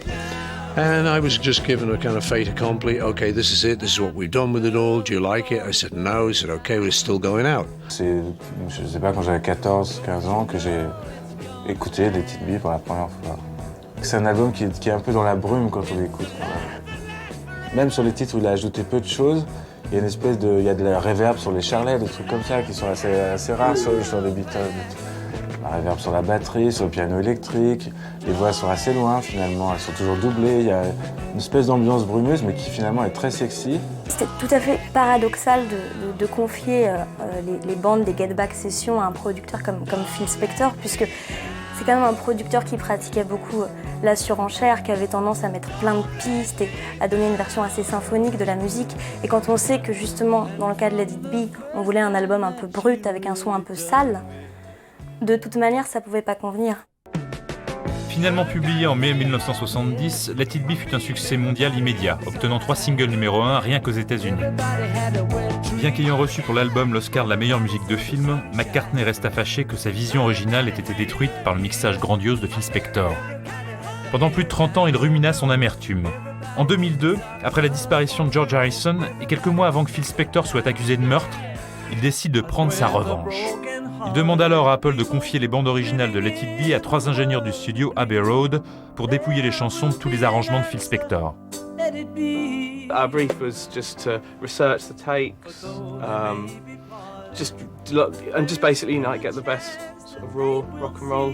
And I was just given a kind of fait accompli. Okay, this is it. This is what we've done with it all. Do you like it? I said no. He said okay, we're still going out. C'est, je sais pas, quand j'avais 14, 15 ans que j'ai écouté Let It Be pour la première fois. C'est un album qui est un peu dans la brume quand on l'écoute. Même sur les titres où il a ajouté peu de choses, il y a une espèce de, il y a de la reverb sur les charlets, des trucs comme ça qui sont assez rares sur les Beatles. La reverb sur la batterie, sur le piano électrique, les voix sont assez loin finalement, elles sont toujours doublées, il y a une espèce d'ambiance brumeuse mais qui finalement est très sexy. C'était tout à fait paradoxal de confier les bandes des Get Back Sessions à un producteur comme Phil Spector, puisque c'est quand même un producteur qui pratiquait beaucoup la surenchère, qui avait tendance à mettre plein de pistes et à donner une version assez symphonique de la musique. Et quand on sait que justement, dans le cas de Let It Be, on voulait un album un peu brut, avec un son un peu sale, de toute manière, ça pouvait pas convenir. Finalement publié en mai 1970, Let It Be fut un succès mondial immédiat, obtenant 3 singles numéro 1 rien qu'aux États-Unis. Bien qu'ayant reçu pour l'album l'Oscar de la meilleure musique de film, McCartney resta fâché que sa vision originale ait été détruite par le mixage grandiose de Phil Spector. Pendant plus de 30 ans, il rumina son amertume. En 2002, après la disparition de George Harrison et quelques mois avant que Phil Spector soit accusé de meurtre, il décide de prendre sa revanche. Il demande alors à Apple de confier les bandes originales de Let It Be à 3 ingénieurs du studio Abbey Road pour dépouiller les chansons de tous les arrangements de Phil Spector. Our brief was just to research the takes, just basically get the best sort of raw rock and roll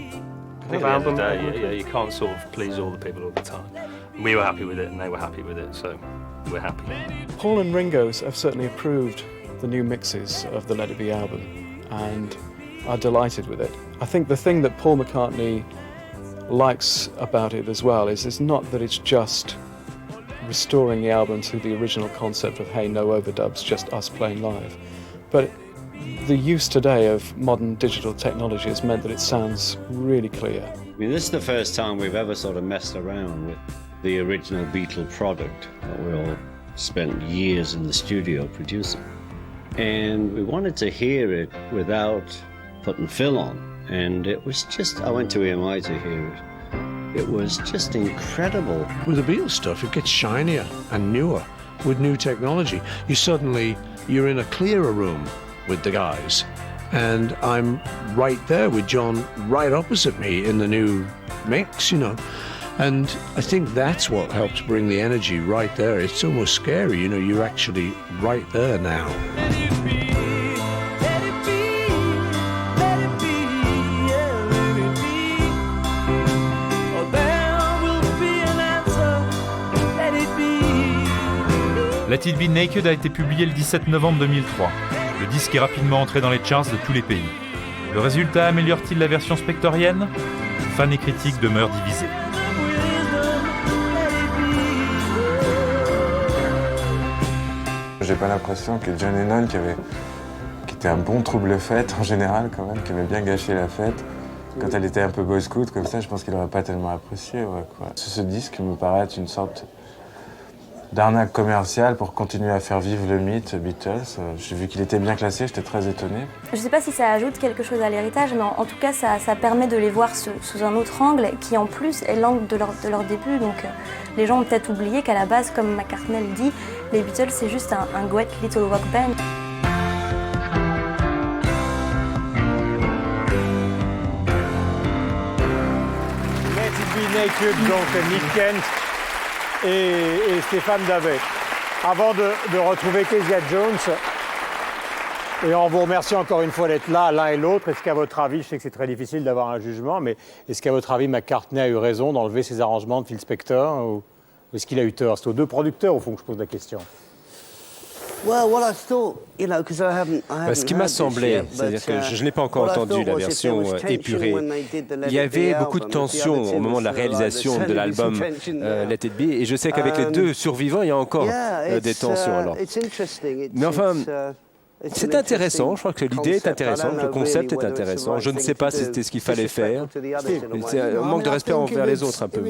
kind of album. Yeah, you can't sort of please all the people all the time. We were happy with it and they were happy with it, so we're happy. Paul and Ringo have certainly approved the new mixes of the Let It Be album and are delighted with it. I think the thing that Paul McCartney likes about it as well is not that it's just restoring the album to the original concept of, hey, no overdubs, just us playing live. But the use today of modern digital technology has meant that it sounds really clear. I mean, this is the first time we've ever sort of messed around with the original Beatle product that we all spent years in the studio producing. And we wanted to hear it without putting Phil on. And it was just, I went to EMI to hear it. It was just incredible. With the Beatles stuff, it gets shinier and newer with new technology. You're in a clearer room with the guys. And I'm right there with John right opposite me in the new mix, you know. And I think that's what helps bring the energy right there. It's almost scary, you know, you're actually right there now. Let It Be Naked a été publié le 17 novembre 2003. Le disque est rapidement entré dans les charts de tous les pays. Le résultat améliore-t-il la version spectorienne ? Fans et critiques demeurent divisés. J'ai pas l'impression que John Lennon, qui était un bon trouble-fête en général quand même, qui aimait bien gâcher la fête, quand elle était un peu boy scout comme ça, je pense qu'il aurait pas tellement apprécié. Ouais, quoi. Ce disque me paraît être une sorte d'arnaque commerciale pour continuer à faire vivre le mythe Beatles. J'ai vu qu'il était bien classé, j'étais très étonné. Je ne sais pas si ça ajoute quelque chose à l'héritage, mais en tout cas, ça permet de les voir sous un autre angle, qui en plus est l'angle de leur début. Donc les gens ont peut-être oublié qu'à la base, comme McCartney le dit, les Beatles, c'est juste un great little rock band. Let It Be Naked, donc Nick Kent et Stéphane Davet. Avant de retrouver Kezia Jones, et on vous remercie encore une fois d'être là, l'un et l'autre, est-ce qu'à votre avis, je sais que c'est très difficile d'avoir un jugement, mais est-ce qu'à votre avis, McCartney a eu raison d'enlever ses arrangements de Phil Spector, ou est-ce qu'il a eu tort? C'est aux deux producteurs, au fond, que je pose la question. Ce qui m'a semblé, c'est-à-dire que je n'ai pas encore entendu la version épurée. Il y avait beaucoup de tension au moment de la réalisation de l'album Let It Be, et je sais qu'avec les deux survivants, il y a encore des tensions. Alors. Mais enfin, c'est intéressant, je crois que l'idée est intéressante, le concept est intéressant. Je ne sais pas si c'était ce qu'il fallait faire. C'est un manque de respect envers les autres un peu.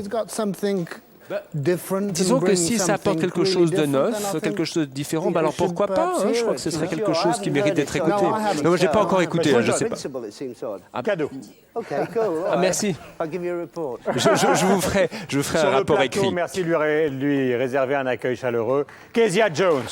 Disons que si ça apporte quelque chose de neuf, quelque chose de différent, alors pourquoi pas, hein, je crois que ce serait quelque chose qui mérite d'être écouté. Mais moi, je n'ai pas encore écouté, je ne sais pas. Cadeau. Ah, merci. Je vous ferai un rapport écrit. Merci de lui réserver un accueil chaleureux. Kezia Jones.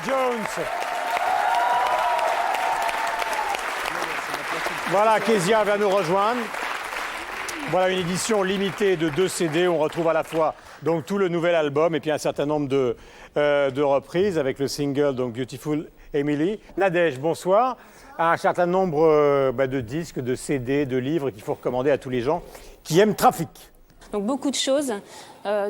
Jones. Voilà, Kezia va nous rejoindre. Voilà une édition limitée de 2 CD. On retrouve à la fois donc tout le nouvel album et puis un certain nombre de reprises avec le single donc Beautiful Emily. Nadège, bonsoir. Un certain nombre de disques, de CD, de livres qu'il faut recommander à tous les gens qui aiment Trafic. Donc beaucoup de choses.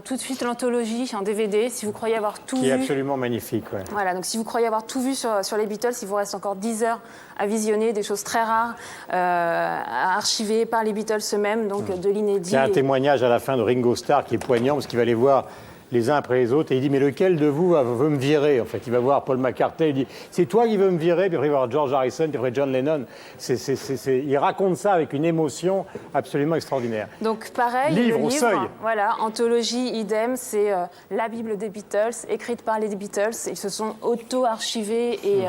Tout de suite l'anthologie en DVD, si vous croyez avoir tout vu. Qui est absolument magnifique. Ouais. Voilà, donc si vous croyez avoir tout vu sur les Beatles, il vous reste encore 10 heures à visionner, des choses très rares, archivées par les Beatles eux-mêmes, donc de l'inédit. Il y a un témoignage à la fin de Ringo Starr qui est poignant parce qu'il va les voir les uns après les autres et il dit mais lequel de vous veut me virer en fait. Il va voir Paul McCartney, il dit c'est toi qui veux me virer, puis après il va voir George Harrison, puis après John Lennon. Il raconte ça avec une émotion absolument extraordinaire. Donc pareil, livre le au seuil. Voilà, anthologie idem, c'est la Bible des Beatles, écrite par les Beatles. Ils se sont auto-archivés et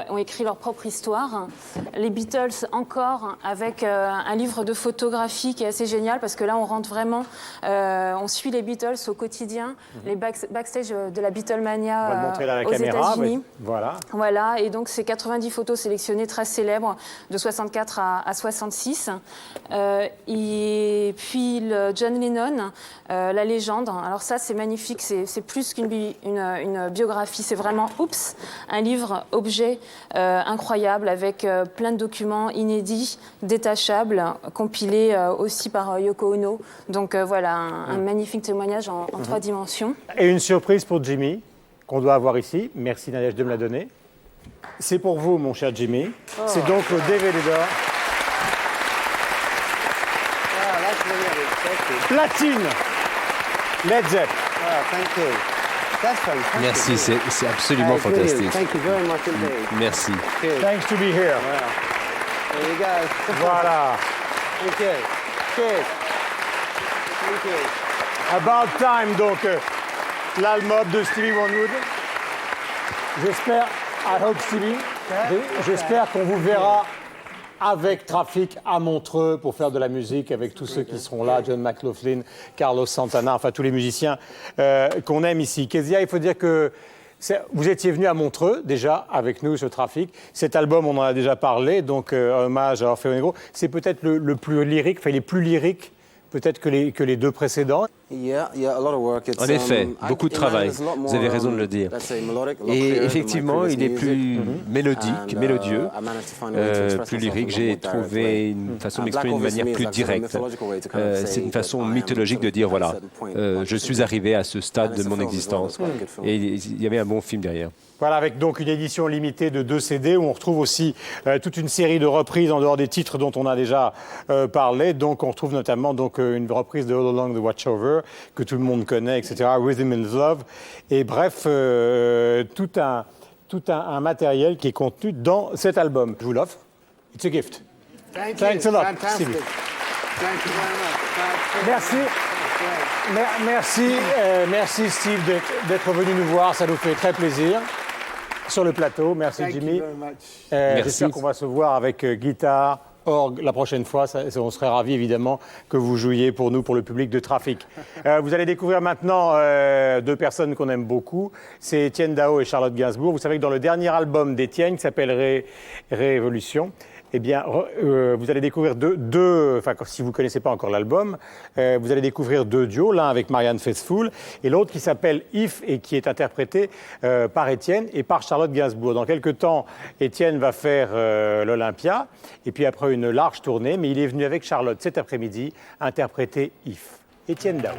ont écrit leur propre histoire. Les Beatles encore avec un livre de photographie qui est assez génial parce que là on rentre vraiment, on suit les Beatles au quotidien. Les backstage de la Beatlemania on va le montrer là à la aux caméra, États-Unis. oui. Voilà, et donc c'est 90 photos sélectionnées très célèbres de 64 à 66. Et puis le John Lennon, la légende. Alors ça c'est magnifique, c'est plus qu'une biographie, c'est vraiment un livre objet incroyable avec plein de documents inédits, détachables, compilés aussi par Yoko Ono. Donc voilà, un magnifique témoignage en 3 dimensions. Et une surprise pour Jimmy, qu'on doit avoir ici. Merci Nadège de me la donner. C'est pour vous, mon cher Jimmy. Oh. C'est donc le DVD d'or. Platine. Led Zepp. Thank you. That's fantastic. Merci, c'est absolument fantastique. Thank you very much indeed. Merci. Thanks to be here. Wow. There you go. Voilà. Thank you. Cheers. Thank you. About Time, donc l'album de Stevie Winwood. J'espère qu'on vous verra avec Trafic à Montreux pour faire de la musique avec tous ceux qui seront là, John McLaughlin, Carlos Santana, enfin tous les musiciens qu'on aime ici. Kezia, il faut dire que vous étiez venu à Montreux déjà avec nous sur Trafic. Cet album, on en a déjà parlé, donc hommage à Orfeo Negro. C'est peut-être le plus lyrique, enfin il est plus lyrique peut-être que les 2 précédents. En effet, beaucoup de travail, vous avez raison de le dire. Et effectivement, il est plus mélodieux, plus lyrique. J'ai trouvé une façon d'exprimer d'une manière plus directe. C'est une façon mythologique de dire, voilà, je suis arrivé à ce stade de mon existence. Et il y avait un bon film derrière. Voilà, avec donc une édition limitée de 2 CD où on retrouve aussi toute une série de reprises en dehors des titres dont on a déjà parlé. Donc on retrouve notamment donc, une reprise de All Along the Watchover que tout le monde connaît, etc. Rhythm and Love. Et bref, tout un matériel qui est contenu dans cet album. Je vous l'offre. It's a gift. Thanks a lot, Stevie. Thank you very much. Merci Steve d'être venu nous voir, ça nous fait très plaisir sur le plateau. Merci Jimmy. J'espère qu'on va se voir avec guitare, orgue la prochaine fois. On serait ravis évidemment que vous jouiez pour nous, pour le public de Trafic. Vous allez découvrir maintenant 2 personnes qu'on aime beaucoup. C'est Étienne Dao et Charlotte Gainsbourg. Vous savez que dans le dernier album d'Étienne qui s'appelle Révolution, eh bien, vous allez découvrir enfin, si vous ne connaissez pas encore l'album, vous allez découvrir 2 duos, l'un avec Marianne Faithfull et l'autre qui s'appelle If et qui est interprété par Étienne et par Charlotte Gainsbourg. Dans quelques temps, Étienne va faire l'Olympia et puis après une large tournée, mais il est venu avec Charlotte cet après-midi interpréter If. Étienne Dao.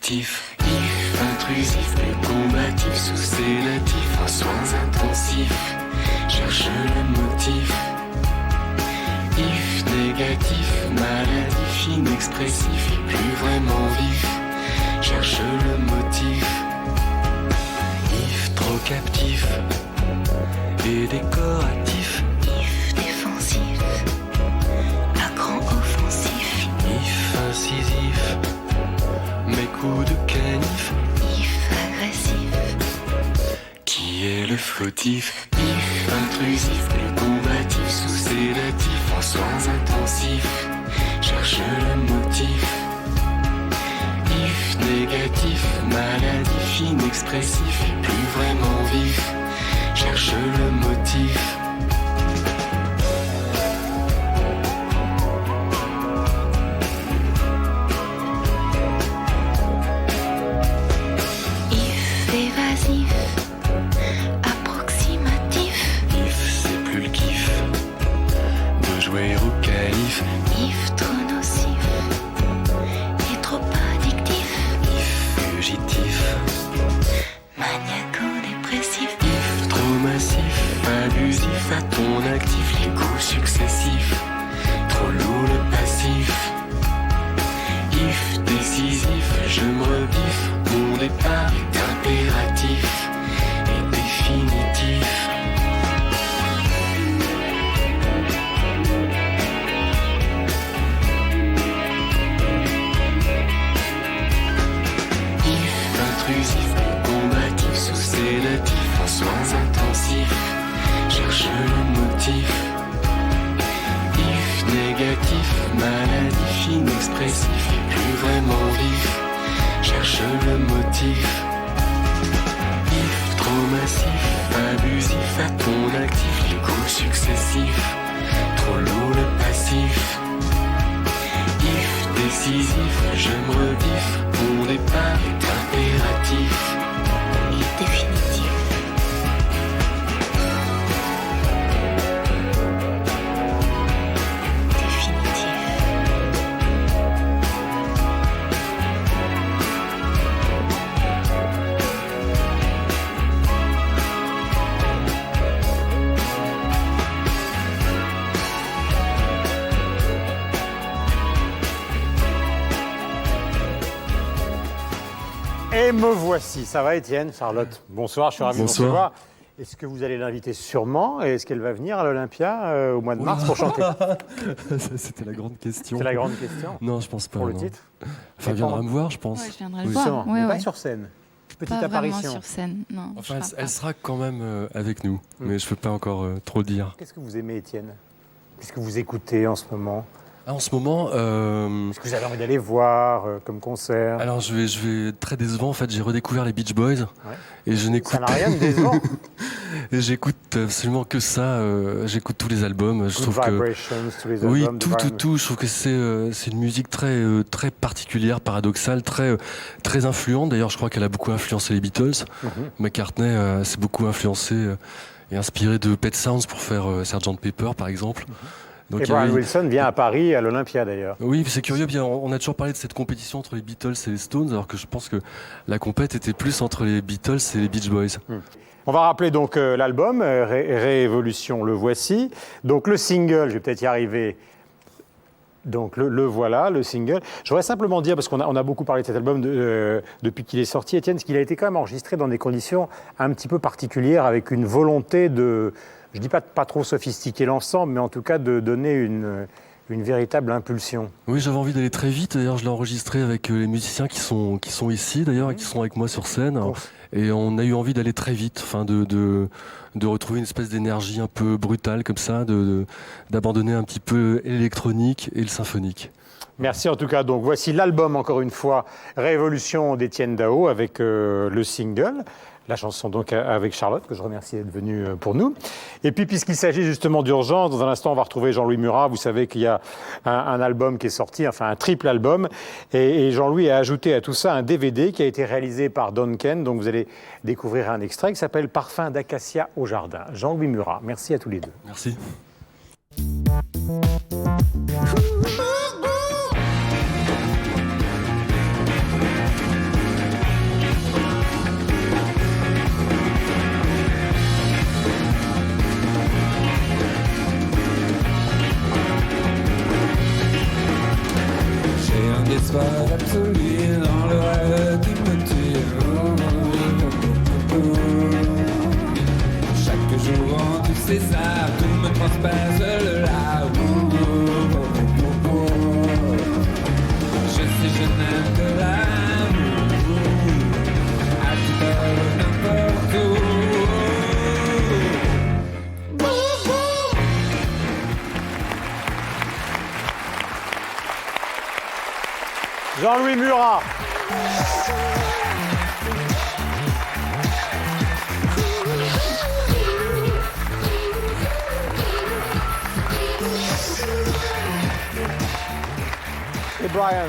If intrusif, plus combatif, sous sédatif, en soins intensifs, cherche le motif. If négatif, maladif, maladif, inexpressif et plus vraiment vif. Cherche le motif, if trop captif et décoratif. If défensif, à grand offensif. If incisif, mes coups de canif. If agressif, qui est le fautif? If intrusif, plus combatif, sous sédatif, en soins intensifs. Cherche le motif. If négatif, maladif, inexpressif et plus vraiment vif. Cherche le motif. if évasif, approximatif. If c'est plus le kiff de jouer au calife. If trop nocif et trop addictif. If fugitif, Maniaco-dépressif. if trop massif, abusif à ton actif, les coups successifs, trop lourd le passif. If décisif, je me rebiffe, mon départ est impératif et définitif. If intrusif, combatif, sous sédatif, en soins intensifs, cherche le motif. If négatif, maladif, inexpressif et plus vraiment vif, cherche le motif. If trop massif, abusif à ton actif, les coups successifs, trop lourd le passif. If décisif, je me rebiffe, mon départ est impératif et définitif. Et me voici. Ça va, Étienne, Charlotte? Bonsoir, je suis ravi de vous recevoir. Est-ce que vous allez l'inviter sûrement? Et est-ce qu'elle va venir à l'Olympia au mois de mars pour chanter? C'était la grande question. C'est la grande question? Non, je pense pas. Pour le non. titre? Enfin, elle viendra me voir, je pense. Ouais, je viendrai le voir. Mais Ouais, pas ouais. sur scène. Petite Pas apparition. vraiment sur scène, non. Enfin, je crois elle sera quand même avec nous, mais je peux pas encore trop le dire. Qu'est-ce que vous aimez, Étienne? Qu'est-ce que vous écoutez en ce moment? En ce moment... Est-ce que vous avez envie d'aller voir comme concert? Alors, je vais être très décevant. En fait, j'ai redécouvert les Beach Boys. Et je n'écoute... Ça n'a rien de décevant. Et j'écoute absolument que ça. J'écoute tous les albums. Je trouve Vibrations, tous les oui, albums. tout. Je trouve que c'est une musique très particulière, paradoxale, très influente. D'ailleurs, je crois qu'elle a beaucoup influencé les Beatles. McCartney s'est beaucoup influencé et inspiré de Pet Sounds pour faire Sgt Pepper, par exemple. Donc, et Brian Wilson vient à Paris, à l'Olympia d'ailleurs. Oui, c'est curieux. Bien, on a toujours parlé de cette compétition entre les Beatles et les Stones, alors que je pense que la compète était plus entre les Beatles et les Beach Boys. On va rappeler donc l'album, Révolution, le voici. Donc le single, je vais peut-être y arriver. Donc le voilà, le single. Je voudrais simplement dire, parce qu'on a beaucoup parlé de cet album depuis qu'il est sorti, Étienne, qu'il a été quand même enregistré dans des conditions un petit peu particulières, avec une volonté de, je ne dis pas trop sophistiquer l'ensemble, mais en tout cas de donner une véritable impulsion. Oui, j'avais envie d'aller très vite. D'ailleurs, je l'ai enregistré avec les musiciens qui sont ici, d'ailleurs, et qui sont avec moi sur scène. Et on a eu envie d'aller très vite, enfin de retrouver une espèce d'énergie un peu brutale comme ça, d'abandonner un petit peu l'électronique et le symphonique. Merci en tout cas. Donc voici l'album, encore une fois, Révolution d'Étienne Daho, avec le single. La chanson donc avec Charlotte, que je remercie d'être venue pour nous. Et puis, puisqu'il s'agit justement d'urgence, dans un instant, on va retrouver Jean-Louis Murat. Vous savez qu'il y a un album qui est sorti, enfin un triple album. Et Jean-Louis a ajouté à tout ça un DVD qui a été réalisé par Duncan. Donc, vous allez découvrir un extrait qui s'appelle Parfum d'acacia au jardin. Jean-Louis Murat. Merci à tous les deux. Merci. folie dans le rêve qui me tire. Chaque jour en tous ces arts, tout me transperce le là. Je sais, je n'aime que l'amour, à toute heure, n'importe où. Jean-Louis Murat. Et Brian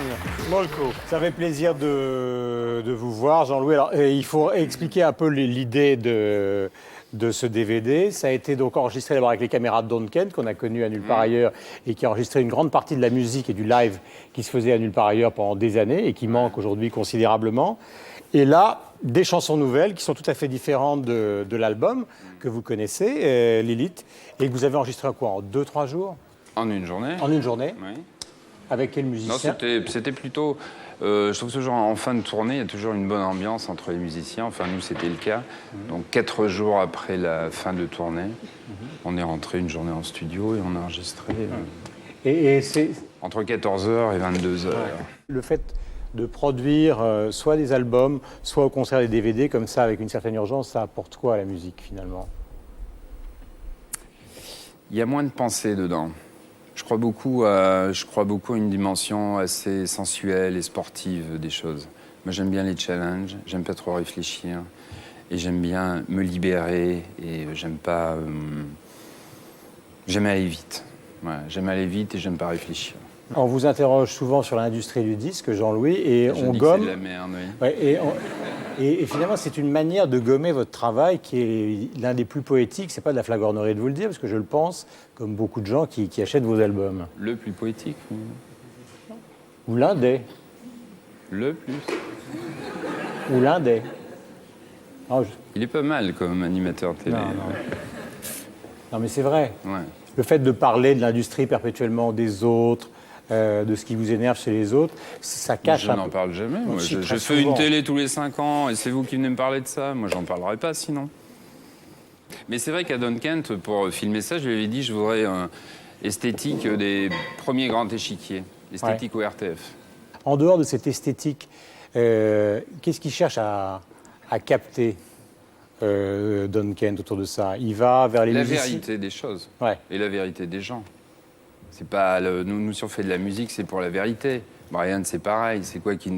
Molko. Ça fait plaisir de vous voir, Jean-Louis. Alors, il faut expliquer un peu l'idée de ce DVD. Ça a été donc enregistré d'abord avec les caméras de Don Kent, qu'on a connu à Nulle part ailleurs, et qui a enregistré une grande partie de la musique et du live qui se faisait à Nulle part ailleurs pendant des années et qui manque aujourd'hui considérablement. Et là, des chansons nouvelles qui sont tout à fait différentes de l'album que vous connaissez, Lilith, et que vous avez enregistré quoi, en 2-3 jours? En une journée. En une journée? Oui. Avec quel musicien? Non, c'était plutôt... je trouve toujours en fin de tournée, il y a toujours une bonne ambiance entre les musiciens. Enfin, nous, c'était le cas. Donc, 4 jours après la fin de tournée, on est rentré une journée en studio et on a enregistré Et c'est... entre 14h et 22h. Ouais. Le fait de produire soit des albums, soit au concert des DVD, comme ça, avec une certaine urgence, ça apporte quoi à la musique, finalement? Il y a moins de pensée dedans. Je crois beaucoup à une dimension assez sensuelle et sportive des choses. Moi, j'aime bien les challenges, j'aime pas trop réfléchir, et j'aime bien me libérer, et j'aime pas... j'aime aller vite. Voilà, j'aime aller vite et j'aime pas réfléchir. On vous interroge souvent sur l'industrie du disque, Jean-Louis, et on gomme... C'est de la merde, oui. Ouais, et finalement, c'est une manière de gommer votre travail qui est l'un des plus poétiques. C'est pas de la flagornerie de vous le dire, parce que je le pense, comme beaucoup de gens qui achètent vos albums. Le plus poétique, oui. Ou l'un des. Le plus. Ou l'un des. Oh, Il est pas mal comme animateur télé. Non, mais c'est vrai. Ouais. Le fait de parler de l'industrie perpétuellement des autres, de ce qui vous énerve chez les autres, ça cache un peu. Je n'en parle jamais. Moi, je très fais souvent. une télé tous les 5 ans et c'est vous qui venez me parler de ça. Moi, j'en parlerai pas sinon. Mais c'est vrai qu'à Don Kent, pour filmer ça, je lui avais dit je voudrais esthétique des premiers grands échiquiers, esthétique au RTF. En dehors de cette esthétique, qu'est-ce qu'il cherche à capter Don Kent autour de ça? Il va vers les musiciens. La vérité des choses et la vérité des gens. C'est pas nous si on fait de la musique, c'est pour la vérité. Brian, c'est pareil. C'est quoi qui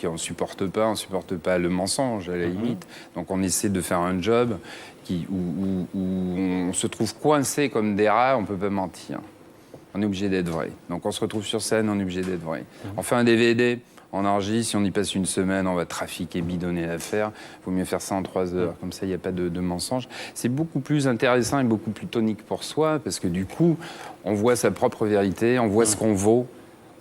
on supporte pas? On supporte pas le mensonge à la limite. Donc on essaie de faire un job où on se trouve coincé comme des rats. On peut pas mentir. On est obligé d'être vrai. Donc on se retrouve sur scène, on est obligé d'être vrai. On fait un DVD. On enregistre, si on y passe une semaine, on va trafiquer, bidonner l'affaire. Il vaut mieux faire ça en 3 heures, comme ça il n'y a pas de mensonge. C'est beaucoup plus intéressant et beaucoup plus tonique pour soi, parce que du coup, on voit sa propre vérité, on voit ce qu'on vaut,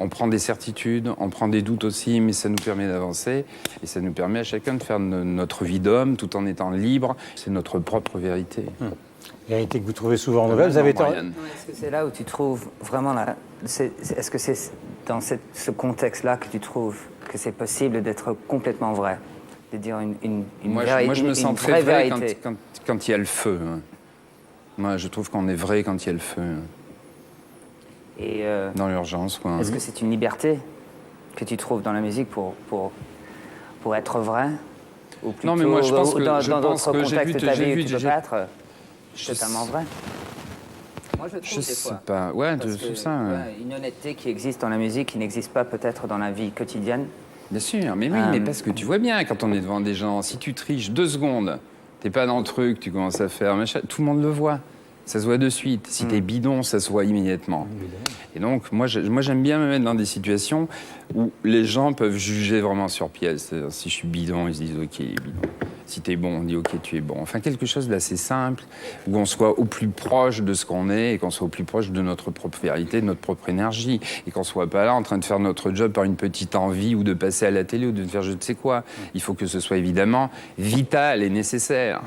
on prend des certitudes, on prend des doutes aussi, mais ça nous permet d'avancer, et ça nous permet à chacun de faire notre vie d'homme, tout en étant libre. C'est notre propre vérité. Vérité que vous trouvez souvent en nouvelle. Vous avez Est-ce que c'est là où tu trouves vraiment est-ce que c'est dans ce contexte-là que tu trouves que c'est possible d'être complètement vrai, de dire une vérité? Moi, je me sens très vrai quand il y a le feu. Hein. Moi, je trouve qu'on est vrai quand il y a le feu. Et dans l'urgence, quoi. Est-ce que c'est une liberté que tu trouves dans la musique pour être vrai? Ou plutôt, non, mais moi, je pense que dans d'autres que contextes de ta vie, tu peux pas être Je totalement vrai. Moi, je trouve des sais fois. pas. Ouais, Parce tout que, ça. Une honnêteté qui existe dans la musique, qui n'existe pas peut-être dans la vie quotidienne. Bien sûr, mais oui, mais parce que tu vois bien, quand on est devant des gens, si tu triches 2 secondes, t'es pas dans le truc, tu commences à faire machin, tout le monde le voit. Ça se voit de suite. Si t'es bidon, ça se voit immédiatement. Et donc, moi, j'aime bien me mettre dans des situations où les gens peuvent juger vraiment sur pièce. C'est-à-dire, si je suis bidon, ils se disent « Ok, il est bidon ». Si t'es bon, on dit « Ok, tu es bon ». Enfin, quelque chose d'assez simple, où on soit au plus proche de ce qu'on est et qu'on soit au plus proche de notre propre vérité, de notre propre énergie. Et qu'on soit pas là en train de faire notre job par une petite envie ou de passer à la télé ou de faire je ne sais quoi. Il faut que ce soit évidemment vital et nécessaire.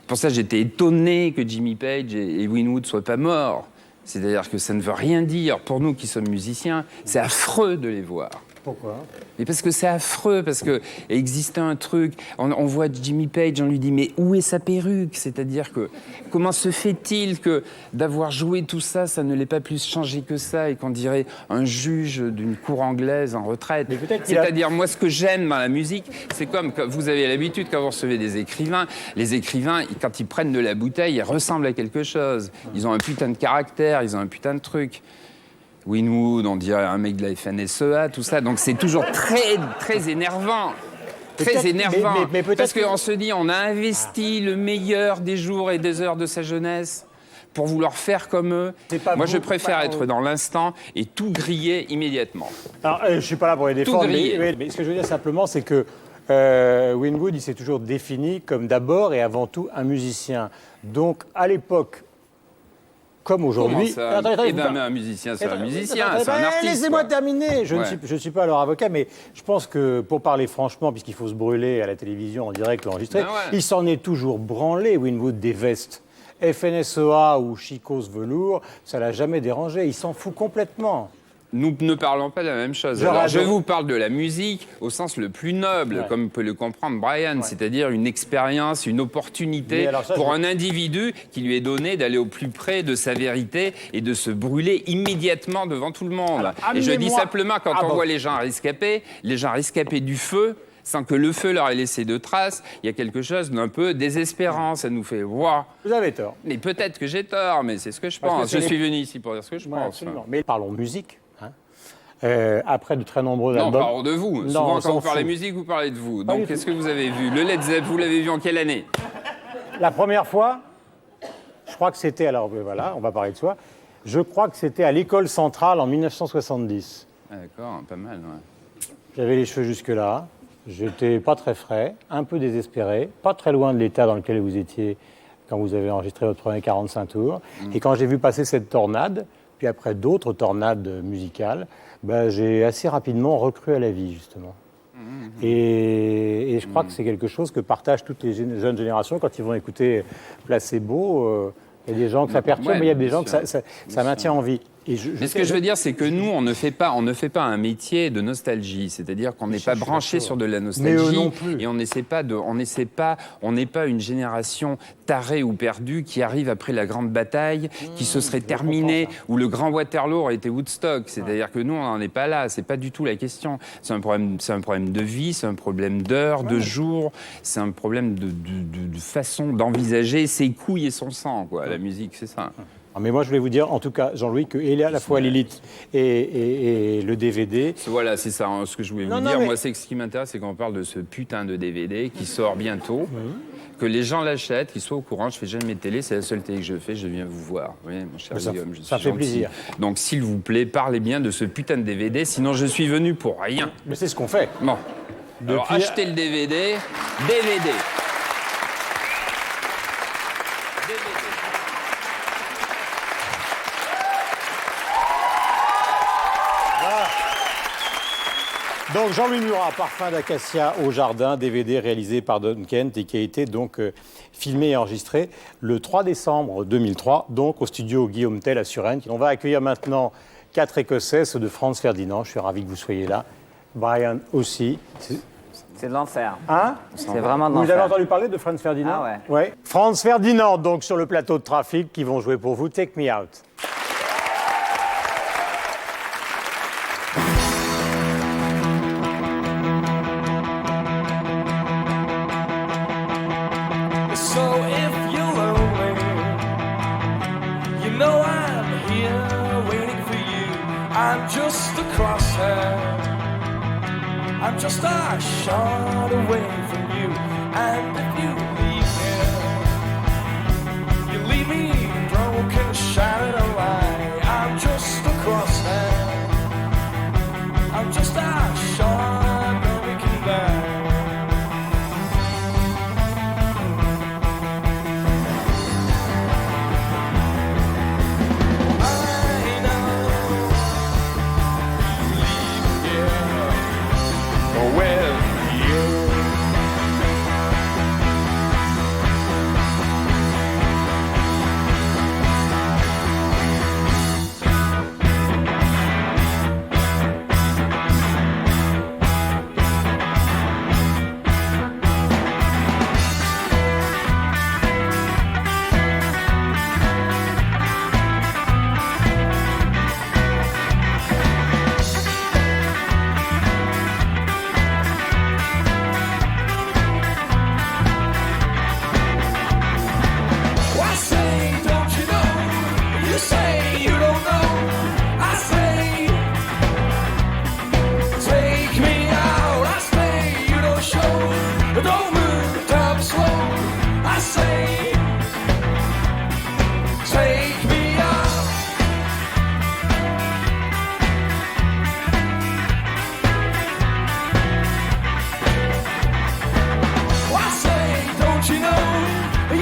Pour ça, j'étais étonné que Jimmy Page et Winwood ne soient pas morts. C'est-à-dire que ça ne veut rien dire. Pour nous qui sommes musiciens, c'est affreux de les voir. Pourquoi? Et parce que c'est affreux, parce que existait un truc, on voit Jimmy Page, on lui dit mais où est sa perruque? C'est-à-dire que comment se fait-il que d'avoir joué tout ça, ça ne l'ait pas plus changé que ça et qu'on dirait un juge d'une cour anglaise en retraite? C'est-à-dire moi ce que j'aime dans la musique, c'est comme vous avez l'habitude quand vous recevez des écrivains, les écrivains quand ils prennent de la bouteille, ils ressemblent à quelque chose. Ils ont un putain de caractère, ils ont un putain de truc. Winwood, on dirait un mec de la FNSEA, tout ça. Donc c'est toujours très énervant. Très énervant. Mais parce qu'on se dit, on a investi le meilleur des jours et des heures de sa jeunesse pour vouloir faire comme eux. Moi, je préfère être dans l'instant et tout griller immédiatement. Alors, je ne suis pas là pour les défendre, mais ce que je veux dire simplement, c'est que Winwood, il s'est toujours défini comme d'abord et avant tout un musicien. Donc, à l'époque, comme aujourd'hui... un musicien, c'est un musicien, c'est un artiste. Laissez-moi terminer. Je ne suis pas leur avocat, mais je pense que, pour parler franchement, puisqu'il faut se brûler à la télévision en direct ou enregistré, il s'en est toujours branlé, Winwood, des vestes. FNSEA ou Chico's Velours, ça l'a jamais dérangé. Il s'en fout complètement. Nous ne parlons pas de la même chose. Alors, je vous parle de la musique au sens le plus noble, comme peut le comprendre Brian, c'est-à-dire une expérience, une opportunité pour un individu qui lui est donné d'aller au plus près de sa vérité et de se brûler immédiatement devant tout le monde. Et je dis simplement, quand on voit les gens rescapés du feu, sans que le feu leur ait laissé de traces, il y a quelque chose d'un peu désespérant. Ça nous fait voir. Vous avez tort. Mais peut-être que j'ai tort, mais c'est ce que je pense. Je suis venu ici pour dire ce que je pense. Absolument. Mais parlons musique. Après de très nombreux albums. Non, parlons de vous. Souvent, quand vous parlez musique, vous parlez de vous. Donc, qu'est-ce que vous avez vu? Le Led Zepp, vous l'avez vu en quelle année? La première fois, je crois que c'était... Alors, voilà, on va parler de soi. Je crois que c'était à l'École Centrale en 1970. Ah, d'accord, pas mal, ouais. J'avais les cheveux jusque-là. J'étais pas très frais, un peu désespéré, pas très loin de l'état dans lequel vous étiez quand vous avez enregistré votre premier 45 tours. Et quand j'ai vu passer cette tornade, puis après d'autres tornades musicales, j'ai assez rapidement recru à la vie, justement. Et je crois que c'est quelque chose que partagent toutes les jeunes générations quand ils vont écouter Placebo. Il y a des gens que ça perturbe, mais il y a des gens que ça maintient en vie. Mais ce que je veux dire, c'est que nous, on ne fait pas un métier de nostalgie. C'est-à-dire qu'on n'est pas branché sur de la nostalgie. Non plus. Et on n'est pas une génération tarée ou perdue qui arrive après la grande bataille, qui se serait terminée, où le grand Waterloo aurait été Woodstock. C'est-à-dire que nous, on n'en est pas là. C'est pas du tout la question. C'est un problème de vie, c'est un problème d'heure, de jour, c'est un problème de façon d'envisager ses couilles et son sang, quoi. La musique, c'est ça. Mais moi, je voulais vous dire, en tout cas, Jean-Louis, qu'il y a à la fois Lilith et le DVD. Voilà, c'est ça, ce que je voulais vous dire. Moi, c'est que ce qui m'intéresse, c'est qu'on parle de ce putain de DVD qui sort bientôt, que les gens l'achètent, qu'ils soient au courant. Je fais jamais de télé, c'est la seule télé que je fais, je viens vous voir. Oui, mon cher Guillaume, je suis gentil. Ça fait plaisir. Donc, s'il vous plaît, parlez bien de ce putain de DVD, sinon je suis venu pour rien. Mais c'est ce qu'on fait. Bon. Alors, achetez le DVD. DVD. Donc Jean-Louis Murat, Parfum d'acacia au jardin, DVD réalisé par Don Kent et qui a été donc filmé et enregistré le 3 décembre 2003, donc au studio Guillaume Tell à Suresnes. On va accueillir maintenant 4 Écossais, ceux de Franz Ferdinand. Je suis ravi que vous soyez là. Brian aussi. C'est de l'enfer. Hein? C'est vraiment de l'enfer. Vous avez entendu parler de Franz Ferdinand? Ah ouais. Ouais. Franz Ferdinand, donc sur le plateau de Trafic, qui vont jouer pour vous Take Me Out. I'm just a crosshair. I'm just a shot away from you. And if you leave here, you leave me broken, shattered alive. I'm just a crosshair. I'm just a shot that we can bear.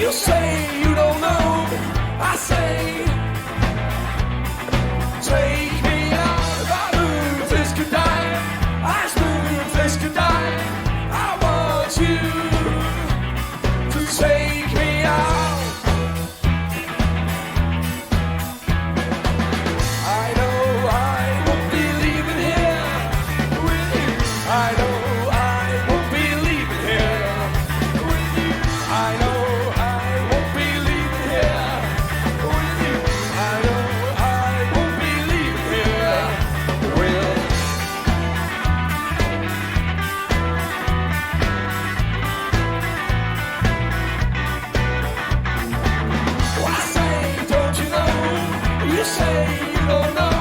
You say you don't know. I say, take me out. If I move, this could die. I move, this could die. I want you to take me out. I know I won't be leaving here with you. I know I won't be leaving here with you. I know I won't be leaving here with you. I know I won't be leaving here with you. I say, don't you know? You say you don't know.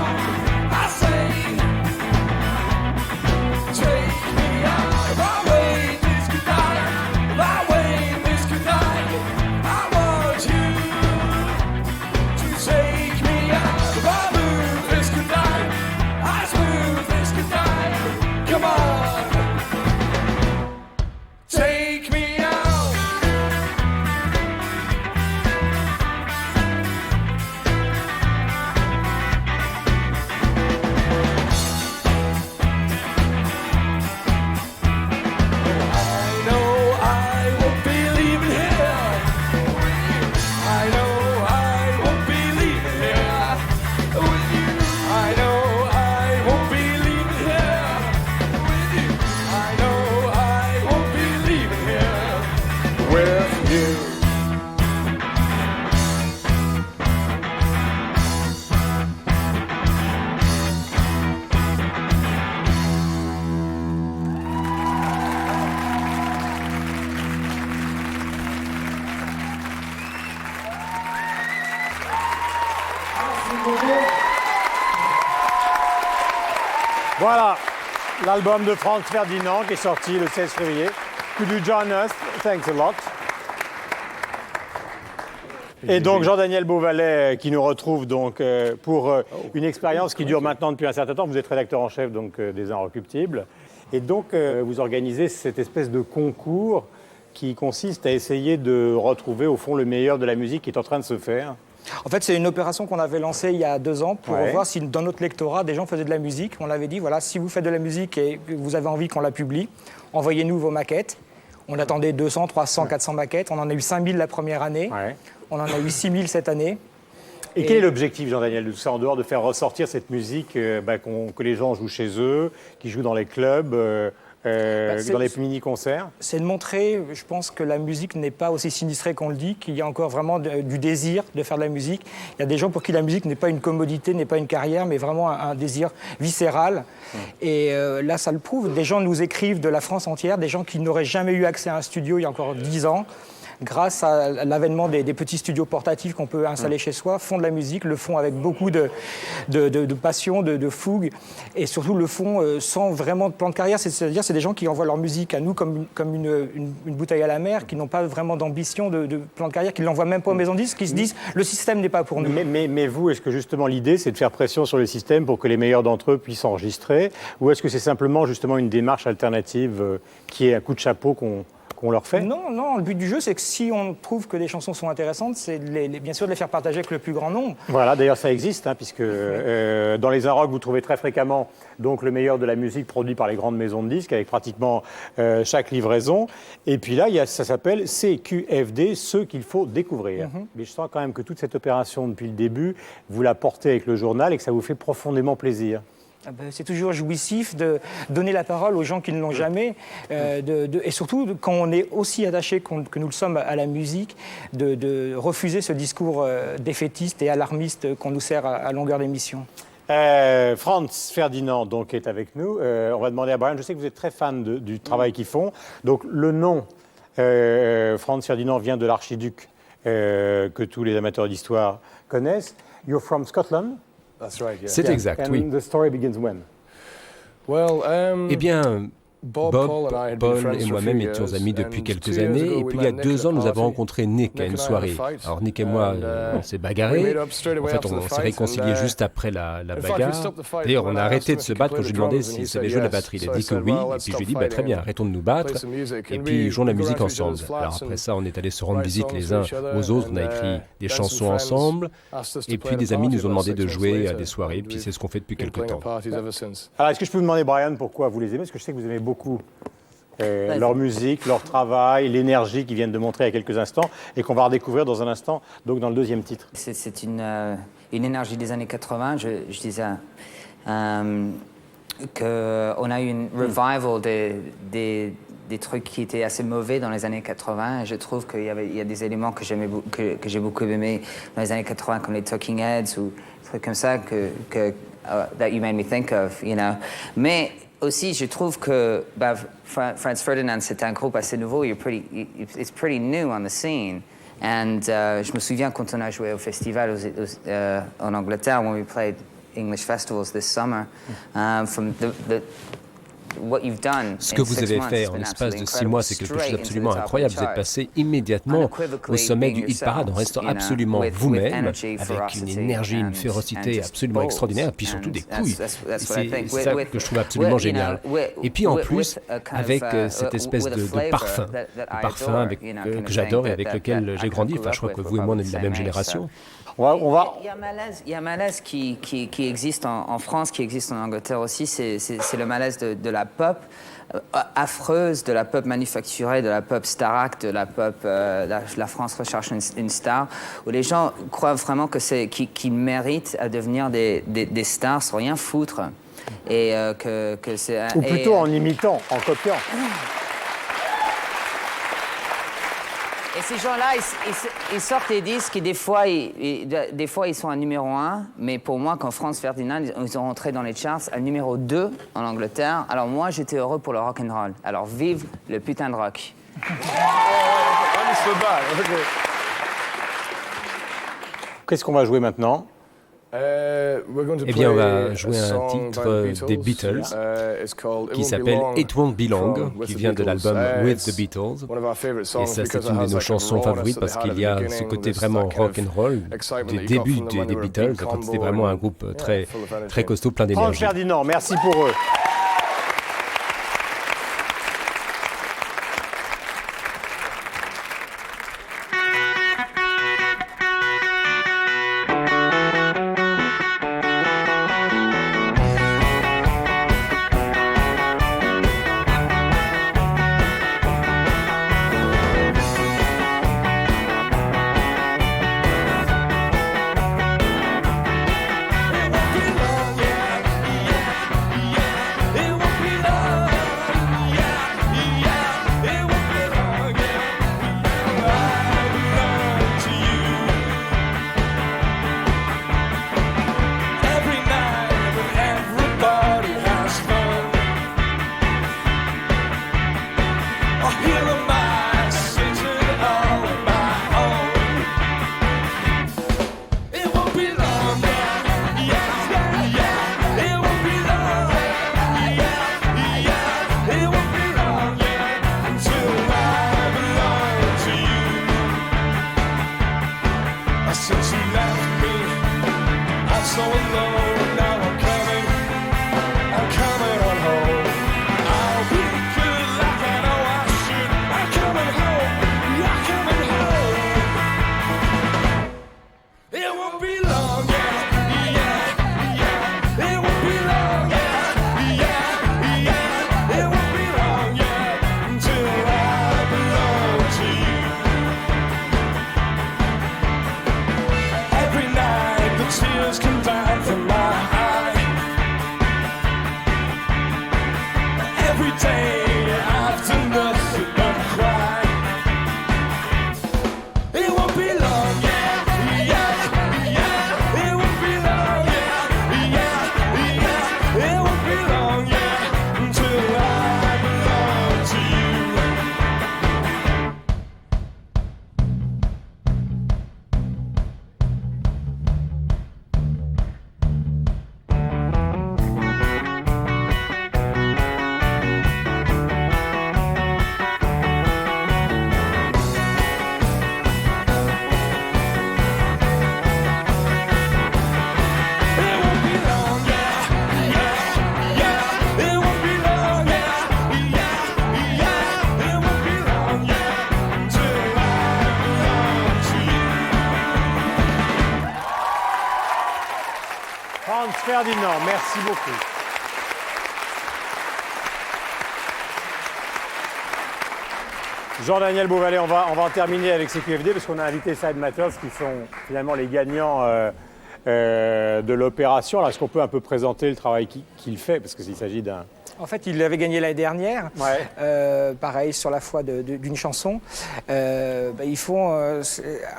I say, take me out. If I wait, this could die. If I wait, this could die. I want you to take me out. If I move, this could die. I smooth, this could die. Come on, take me out. I know I won't be leaving here with you. I know I won't be leaving here with you. I know I won't be leaving here with you. I know I won't be leaving here with you. Voilà, l'album de Franz Ferdinand qui est sorti le 16 février. Could you join us? Thanks a lot. Et donc Jean-Daniel Beauvalet qui nous retrouve donc pour une expérience qui dure maintenant depuis un certain temps. Vous êtes rédacteur en chef donc des Inrecuptibles. Et donc vous organisez cette espèce de concours qui consiste à essayer de retrouver au fond le meilleur de la musique qui est en train de se faire. En fait, c'est une opération qu'on avait lancée il y a 2 ans pour voir si dans notre lectorat, des gens faisaient de la musique. On avait dit, voilà, si vous faites de la musique et que vous avez envie qu'on la publie, envoyez-nous vos maquettes. On attendait 200, 300, 400 maquettes. On en a eu 5000 la première année. On en a eu 6000 cette année. Et quel est l'objectif, Jean-Daniel, de tout ça, en dehors de faire ressortir cette musique que les gens jouent chez eux, qui jouent dans les clubs, dans les mini-concerts? C'est de montrer, je pense, que la musique n'est pas aussi sinistrée qu'on le dit, qu'il y a encore vraiment du désir de faire de la musique. Il y a des gens pour qui la musique n'est pas une commodité, n'est pas une carrière, mais vraiment un désir viscéral. Et là, ça le prouve. Des gens nous écrivent de la France entière, des gens qui n'auraient jamais eu accès à un studio il y a encore 10 ans. Grâce à l'avènement des petits studios portatifs qu'on peut installer chez soi, font de la musique, le font avec beaucoup de passion, de fougue, et surtout le font sans vraiment de plan de carrière. C'est-à-dire c'est des gens qui envoient leur musique à nous comme une bouteille à la mer, qui n'ont pas vraiment d'ambition de plan de carrière, qui ne l'envoient même pas aux maisons de disques, qui se disent le système n'est pas pour nous. Mais vous, est-ce que justement l'idée c'est de faire pression sur le système pour que les meilleurs d'entre eux puissent enregistrer, ou est-ce que c'est simplement justement une démarche alternative qui est un coup de chapeau qu'on leur fait? Non, le but du jeu, c'est que si on trouve que des chansons sont intéressantes, c'est bien sûr de les faire partager avec le plus grand nombre. Voilà, d'ailleurs ça existe, puisque dans les Inrocks, vous trouvez très fréquemment donc, le meilleur de la musique produit par les grandes maisons de disques, avec pratiquement chaque livraison. Et puis là, ça s'appelle CQFD, ceux qu'il faut découvrir. Mais je sens quand même que toute cette opération, depuis le début, vous la portez avec le journal et que ça vous fait profondément plaisir. C'est toujours jouissif de donner la parole aux gens qui ne l'ont jamais, et surtout quand on est aussi attaché que nous le sommes à la musique, de refuser ce discours défaitiste et alarmiste qu'on nous sert à longueur d'émission. Franz Ferdinand donc, est avec nous. On va demander à Brian, je sais que vous êtes très fan du travail qu'ils font. Donc le nom Franz Ferdinand vient de l'archiduc que tous les amateurs d'histoire connaissent. You're from Scotland? C'est exact, oui. The story begins when? Eh bien, Bob, Paul et moi-même étions amis depuis quelques années. Et puis il y a 2 ans, nous avons rencontré Nick à une soirée. Alors Nick et moi, on s'est bagarré. En fait, on s'est réconciliés juste après la bagarre. D'ailleurs, on a arrêté de se battre quand je lui ai demandé s'il savait jouer de la batterie. Il a dit que oui. Et puis je lui ai dit, très bien, arrêtons de nous battre. Et puis jouons la musique ensemble. Alors après ça, on est allés se rendre visite les uns aux autres. On a écrit des chansons ensemble. Et puis des amis nous ont demandé de jouer à des soirées. Puis c'est ce qu'on fait depuis quelques temps. Alors, est-ce que je peux vous demander, Brian, pourquoi vous les aimez? Parce que je sais que vous aimez beaucoup leur musique, leur travail, l'énergie qu'ils viennent de montrer il y a quelques instants et qu'on va redécouvrir dans un instant, donc dans le deuxième titre. C'est une énergie des années 80. Je disais qu'on a eu une revival des trucs qui étaient assez mauvais dans les années 80. Et je trouve qu'il y a des éléments que j'ai beaucoup aimés dans les années 80, comme les Talking Heads ou des trucs comme ça that you made me think of, you know. Mais aussi, je trouve que Franz Ferdinand, c'est un groupe assez nouveau. It's pretty new on the scene. And je me souviens quand on a joué au festival en Angleterre, when we played English festivals this summer, from ce que vous avez fait en l'espace de 6 mois, c'est quelque chose d'absolument incroyable. Vous êtes passé immédiatement au sommet du hit parade en restant absolument vous-même, avec une énergie, une férocité absolument extraordinaire, et puis surtout des couilles. C'est ça que je trouve absolument génial. Et puis en plus, avec cette espèce de parfum, que j'adore et avec lequel j'ai grandi. Enfin, je crois que vous et moi, on est de la même génération. Il y a un malaise qui existe en France, qui existe en Angleterre aussi, c'est le malaise de la pop affreuse, de la pop manufacturée, de la pop starac, de la pop la France recherche une star, où les gens croient vraiment qu'ils méritent à devenir des stars sans rien foutre. Et que c'est... Ou plutôt en imitant, en copiant. Et ces gens-là, ils sortent des disques et des fois, ils sont à numéro 1. Mais pour moi, quand Franz Ferdinand, ils ont rentré dans les charts à numéro 2 en Angleterre. Alors moi, j'étais heureux pour le rock and roll. Alors vive le putain de rock. Qu'est-ce qu'on va jouer maintenant? Eh bien, on va jouer un titre des Beatles qui s'appelle It Won't Be Long, qui vient de l'album With the Beatles. Et ça, c'est une de nos chansons favorites parce qu'il y a ce côté vraiment rock and roll du début des Beatles, quand c'était vraiment un groupe très, très costaud, plein d'énergie. Franz Ferdinand, merci pour eux. Every night the tears come down from my Ferdinand, merci beaucoup. Jean-Daniel Beauvalet, on va en terminer avec CQFD parce qu'on a invité Side Matters qui sont finalement les gagnants de l'opération. Alors, est-ce qu'on peut un peu présenter le travail qu'il fait parce qu'il s'agit d'un... En fait, il avait gagné l'année dernière, ouais. Pareil, sur la foi d'une chanson. Ils font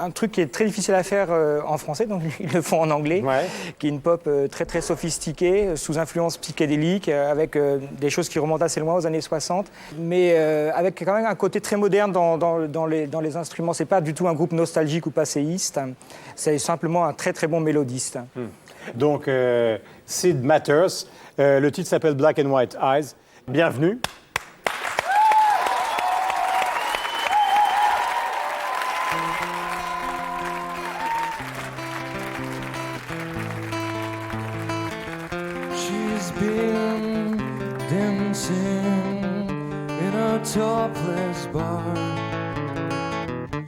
un truc qui est très difficile à faire en français, donc ils le font en anglais, ouais. Qui est une pop très très sophistiquée, sous influence psychédélique, avec des choses qui remontent assez loin aux années 60, mais avec quand même un côté très moderne dans les instruments. C'est pas du tout un groupe nostalgique ou passéiste, c'est simplement un très très bon mélodiste. Donc, Sid Matters. Le titre s'appelle Black and White Eyes. Bienvenue. She's been dancing in a topless bar,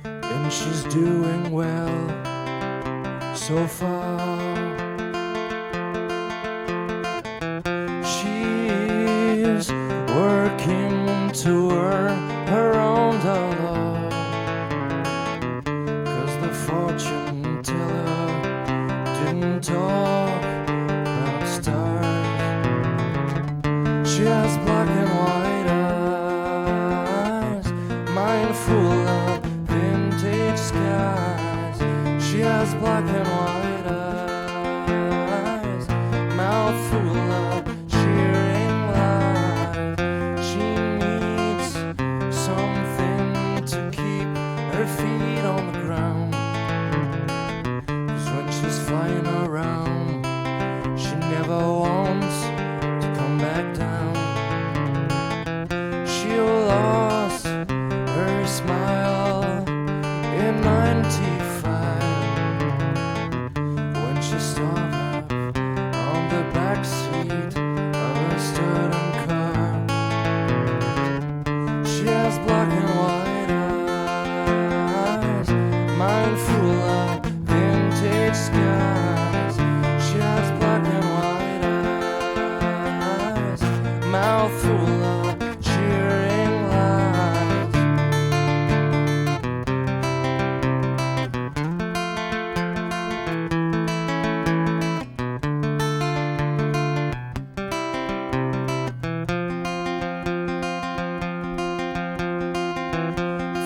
and she's doing well so far. Working to earn her own dollar, 'cause the fortune teller didn't talk about stars. She has black and white eyes, mind full of vintage skies. She has black and white eyes, mouth full of cheering lies. Her feet on the ground, 'cause when she's flying around, she never wants to come back down. She lost her smile in 95 when she stopped up on the back seat of a stolen car. She has black and white, mind full of vintage skies. She has black and white eyes, mouth full of cheering lies.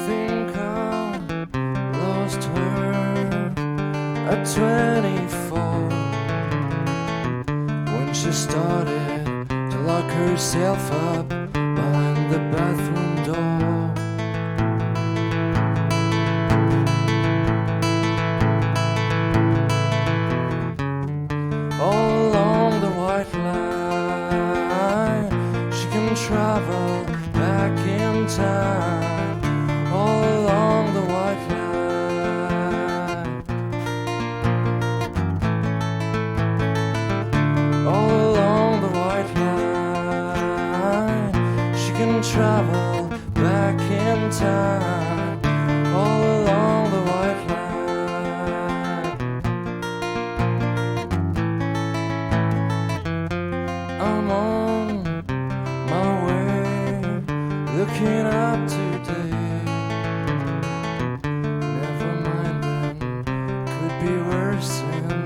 Think I lost her at 24 when she started to lock herself up behind the bathroom door. All along the white line, she can travel back in time. All along the white line, all along the white line, she can travel back in time. All along the white line, I'm on my way, looking up today. Never mind them, could be worse than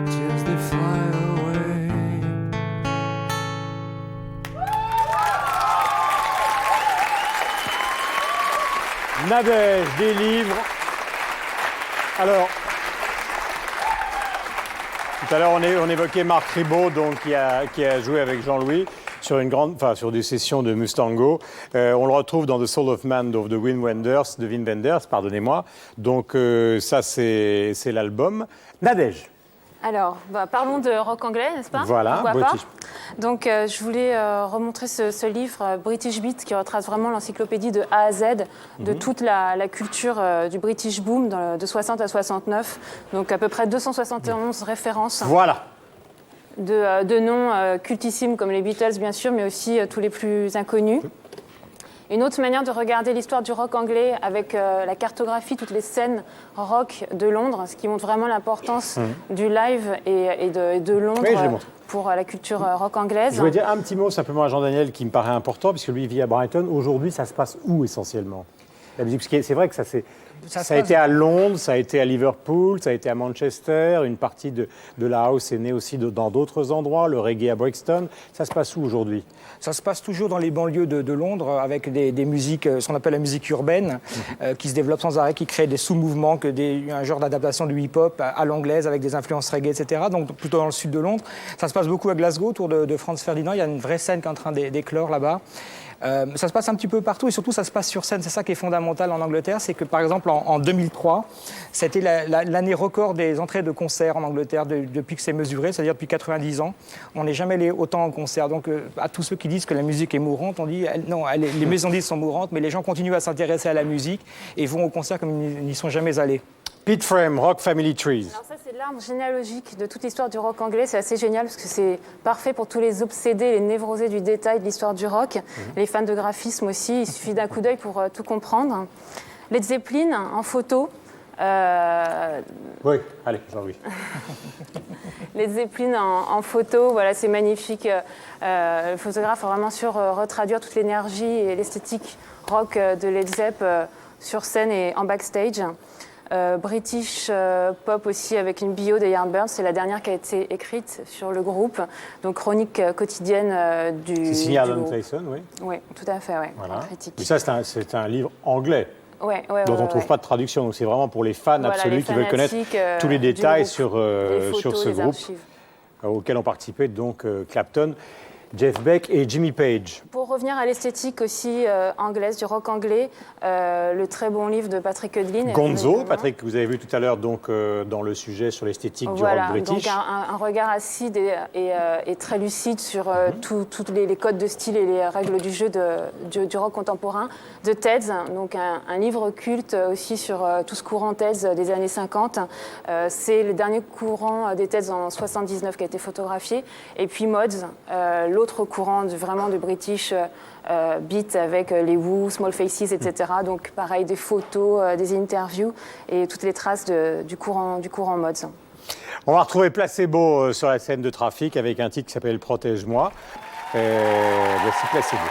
tears they fly away. Nadège, des livres. Alors, tout à l'heure, on évoquait Marc Ribot, donc, qui a joué avec Jean-Louis sur des sessions de Mustango. On le retrouve dans The Soul of Man de Wim Wenders, pardonnez-moi. Donc, ça, c'est l'album. Nadège. Alors, parlons de rock anglais, n'est-ce pas? Voilà, pourquoi pas. British. Donc, je voulais remontrer ce livre, British Beat, qui retrace vraiment l'encyclopédie de A à Z de toute la culture du British Boom de 60 à 69. Donc, à peu près 271 références. Voilà. De noms cultissimes comme les Beatles, bien sûr, mais aussi tous les plus inconnus. une autre manière de regarder l'histoire du rock anglais avec la cartographie, toutes les scènes rock de Londres, ce qui montre vraiment l'importance du live et de Londres pour la culture rock anglaise. Je voulais dire un petit mot simplement à Jean-Daniel qui me paraît important, puisque lui vit à Brighton. Aujourd'hui, ça se passe où essentiellement la musique? Parce que c'est vrai que ça a été à Londres, ça a été à Liverpool, ça a été à Manchester, une partie de la house est née aussi dans d'autres endroits, le reggae à Brixton. Ça se passe où aujourd'hui? Ça se passe toujours dans les banlieues de Londres, avec des musiques, ce qu'on appelle la musique urbaine, qui se développe sans arrêt, qui crée des sous-mouvements, un genre d'adaptation du hip-hop à l'anglaise, avec des influences reggae, etc. Donc plutôt dans le sud de Londres. Ça se passe beaucoup à Glasgow, autour de Franz Ferdinand. Il y a une vraie scène qui est en train d'éclore là-bas. Ça se passe un petit peu partout et surtout ça se passe sur scène. C'est ça qui est fondamental en Angleterre, c'est que par exemple en 2003, c'était l'année record des entrées de concerts en Angleterre depuis que c'est mesuré, c'est-à-dire depuis 90 ans. On n'est jamais allé autant en concert. Donc à tous ceux qui disent que la musique est mourante, on dit non, les maisons disques sont mourantes, mais les gens continuent à s'intéresser à la musique et vont au concert comme ils n'y sont jamais allés. Pete Frame, Rock Family Trees. Alors ça, c'est l'arbre généalogique de toute l'histoire du rock anglais. C'est assez génial parce que c'est parfait pour tous les obsédés, les névrosés du détail de l'histoire du rock. Les fans de graphisme aussi, il suffit d'un coup d'œil pour tout comprendre. Led Zeppelin en photo. Oui, allez, Jean-Louis. Led Zeppelin en photo, voilà, c'est magnifique. Le photographe a vraiment su retraduire toute l'énergie et l'esthétique rock de Led Zepp sur scène et en backstage. British Pop aussi avec une bio des Yardbirds, c'est la dernière qui a été écrite sur le groupe, donc chronique quotidienne du groupe. C'est signé Alan Clayson, oui. Oui, tout à fait, oui. Voilà. Critique. Et ça, c'est un livre anglais. Dont on ne trouve pas de traduction, donc c'est vraiment pour les fans absolus qui veulent connaître tous les détails sur ce groupe auquel ont participé donc Clapton, Jeff Beck et Jimmy Page. Pour revenir à l'esthétique aussi anglaise, du rock anglais, le très bon livre de Patrick Hudlin. Gonzo, Patrick, que vous avez vu tout à l'heure donc, dans le sujet sur l'esthétique du rock british. Donc un regard acide et très lucide sur tous les codes de style et les règles du jeu du rock contemporain. De Teds, donc un livre culte aussi sur tout ce courant Teds des années 50. C'est le dernier courant des Teds en 79 qui a été photographié. Et puis Mods, l'autre courant vraiment du British beat avec les Who, Small Faces, etc. Donc pareil, des photos, des interviews et toutes les traces du courant Mods. On va retrouver Placebo sur la scène de Trafic avec un titre qui s'appelle Protège-moi. Voici Placebo.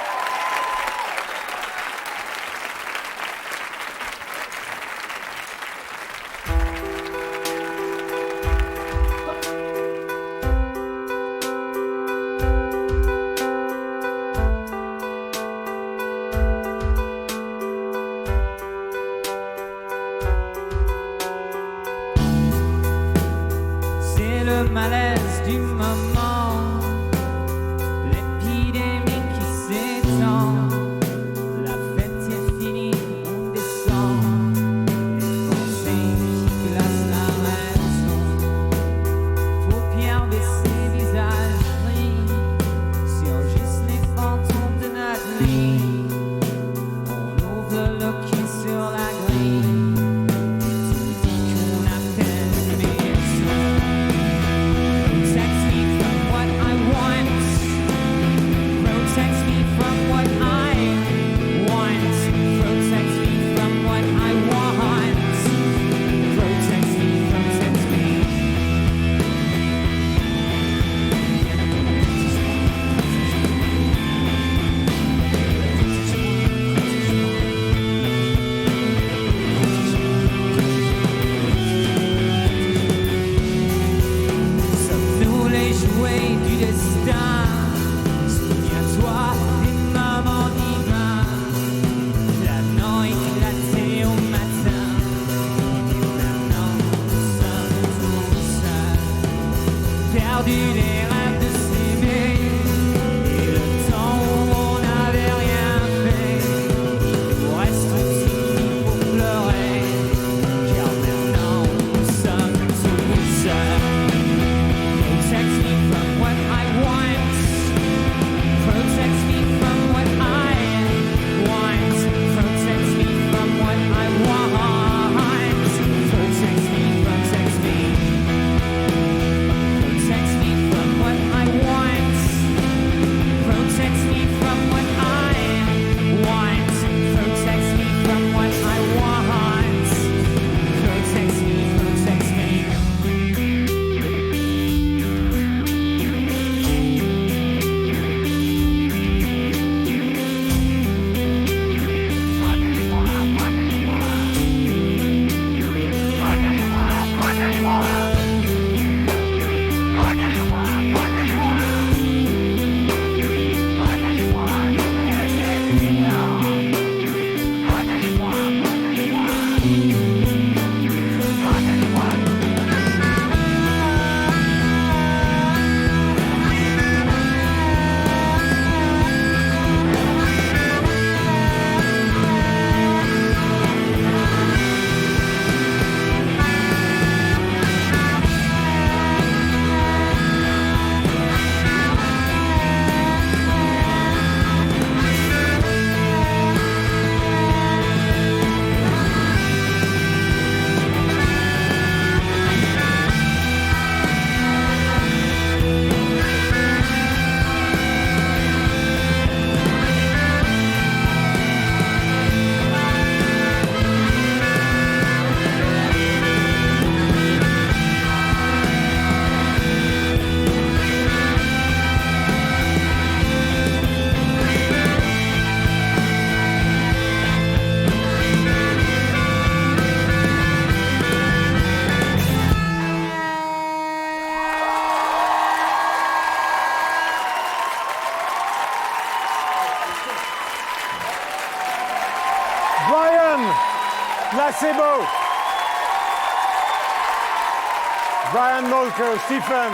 Brian Molko, Stephen,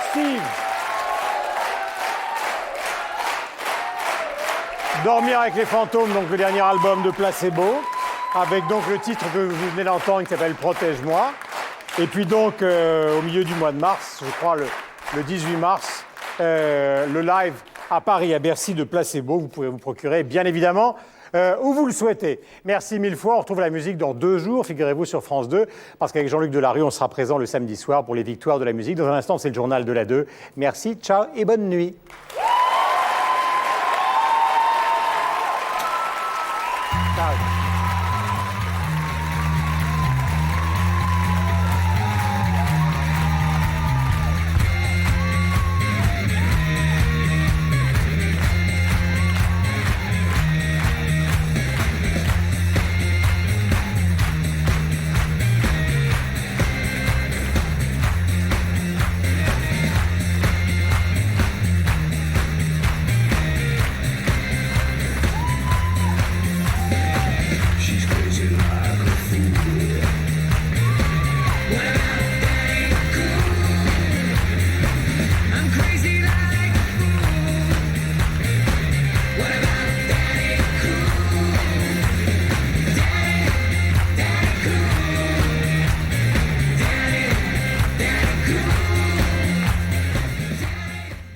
Steve. Dormir avec les fantômes, donc le dernier album de Placebo, avec donc le titre que vous venez d'entendre qui s'appelle Protège-moi. Et puis donc au milieu du mois de mars, je crois le 18 mars, le live à Paris, à Bercy de Placebo. Vous pourrez vous procurer bien évidemment où vous le souhaitez. Merci mille fois. On retrouve la musique dans 2 jours, figurez-vous, sur France 2, parce qu'avec Jean-Luc Delarue, on sera présent le samedi soir pour les victoires de la musique. Dans un instant, c'est le journal de la 2. Merci, ciao et bonne nuit.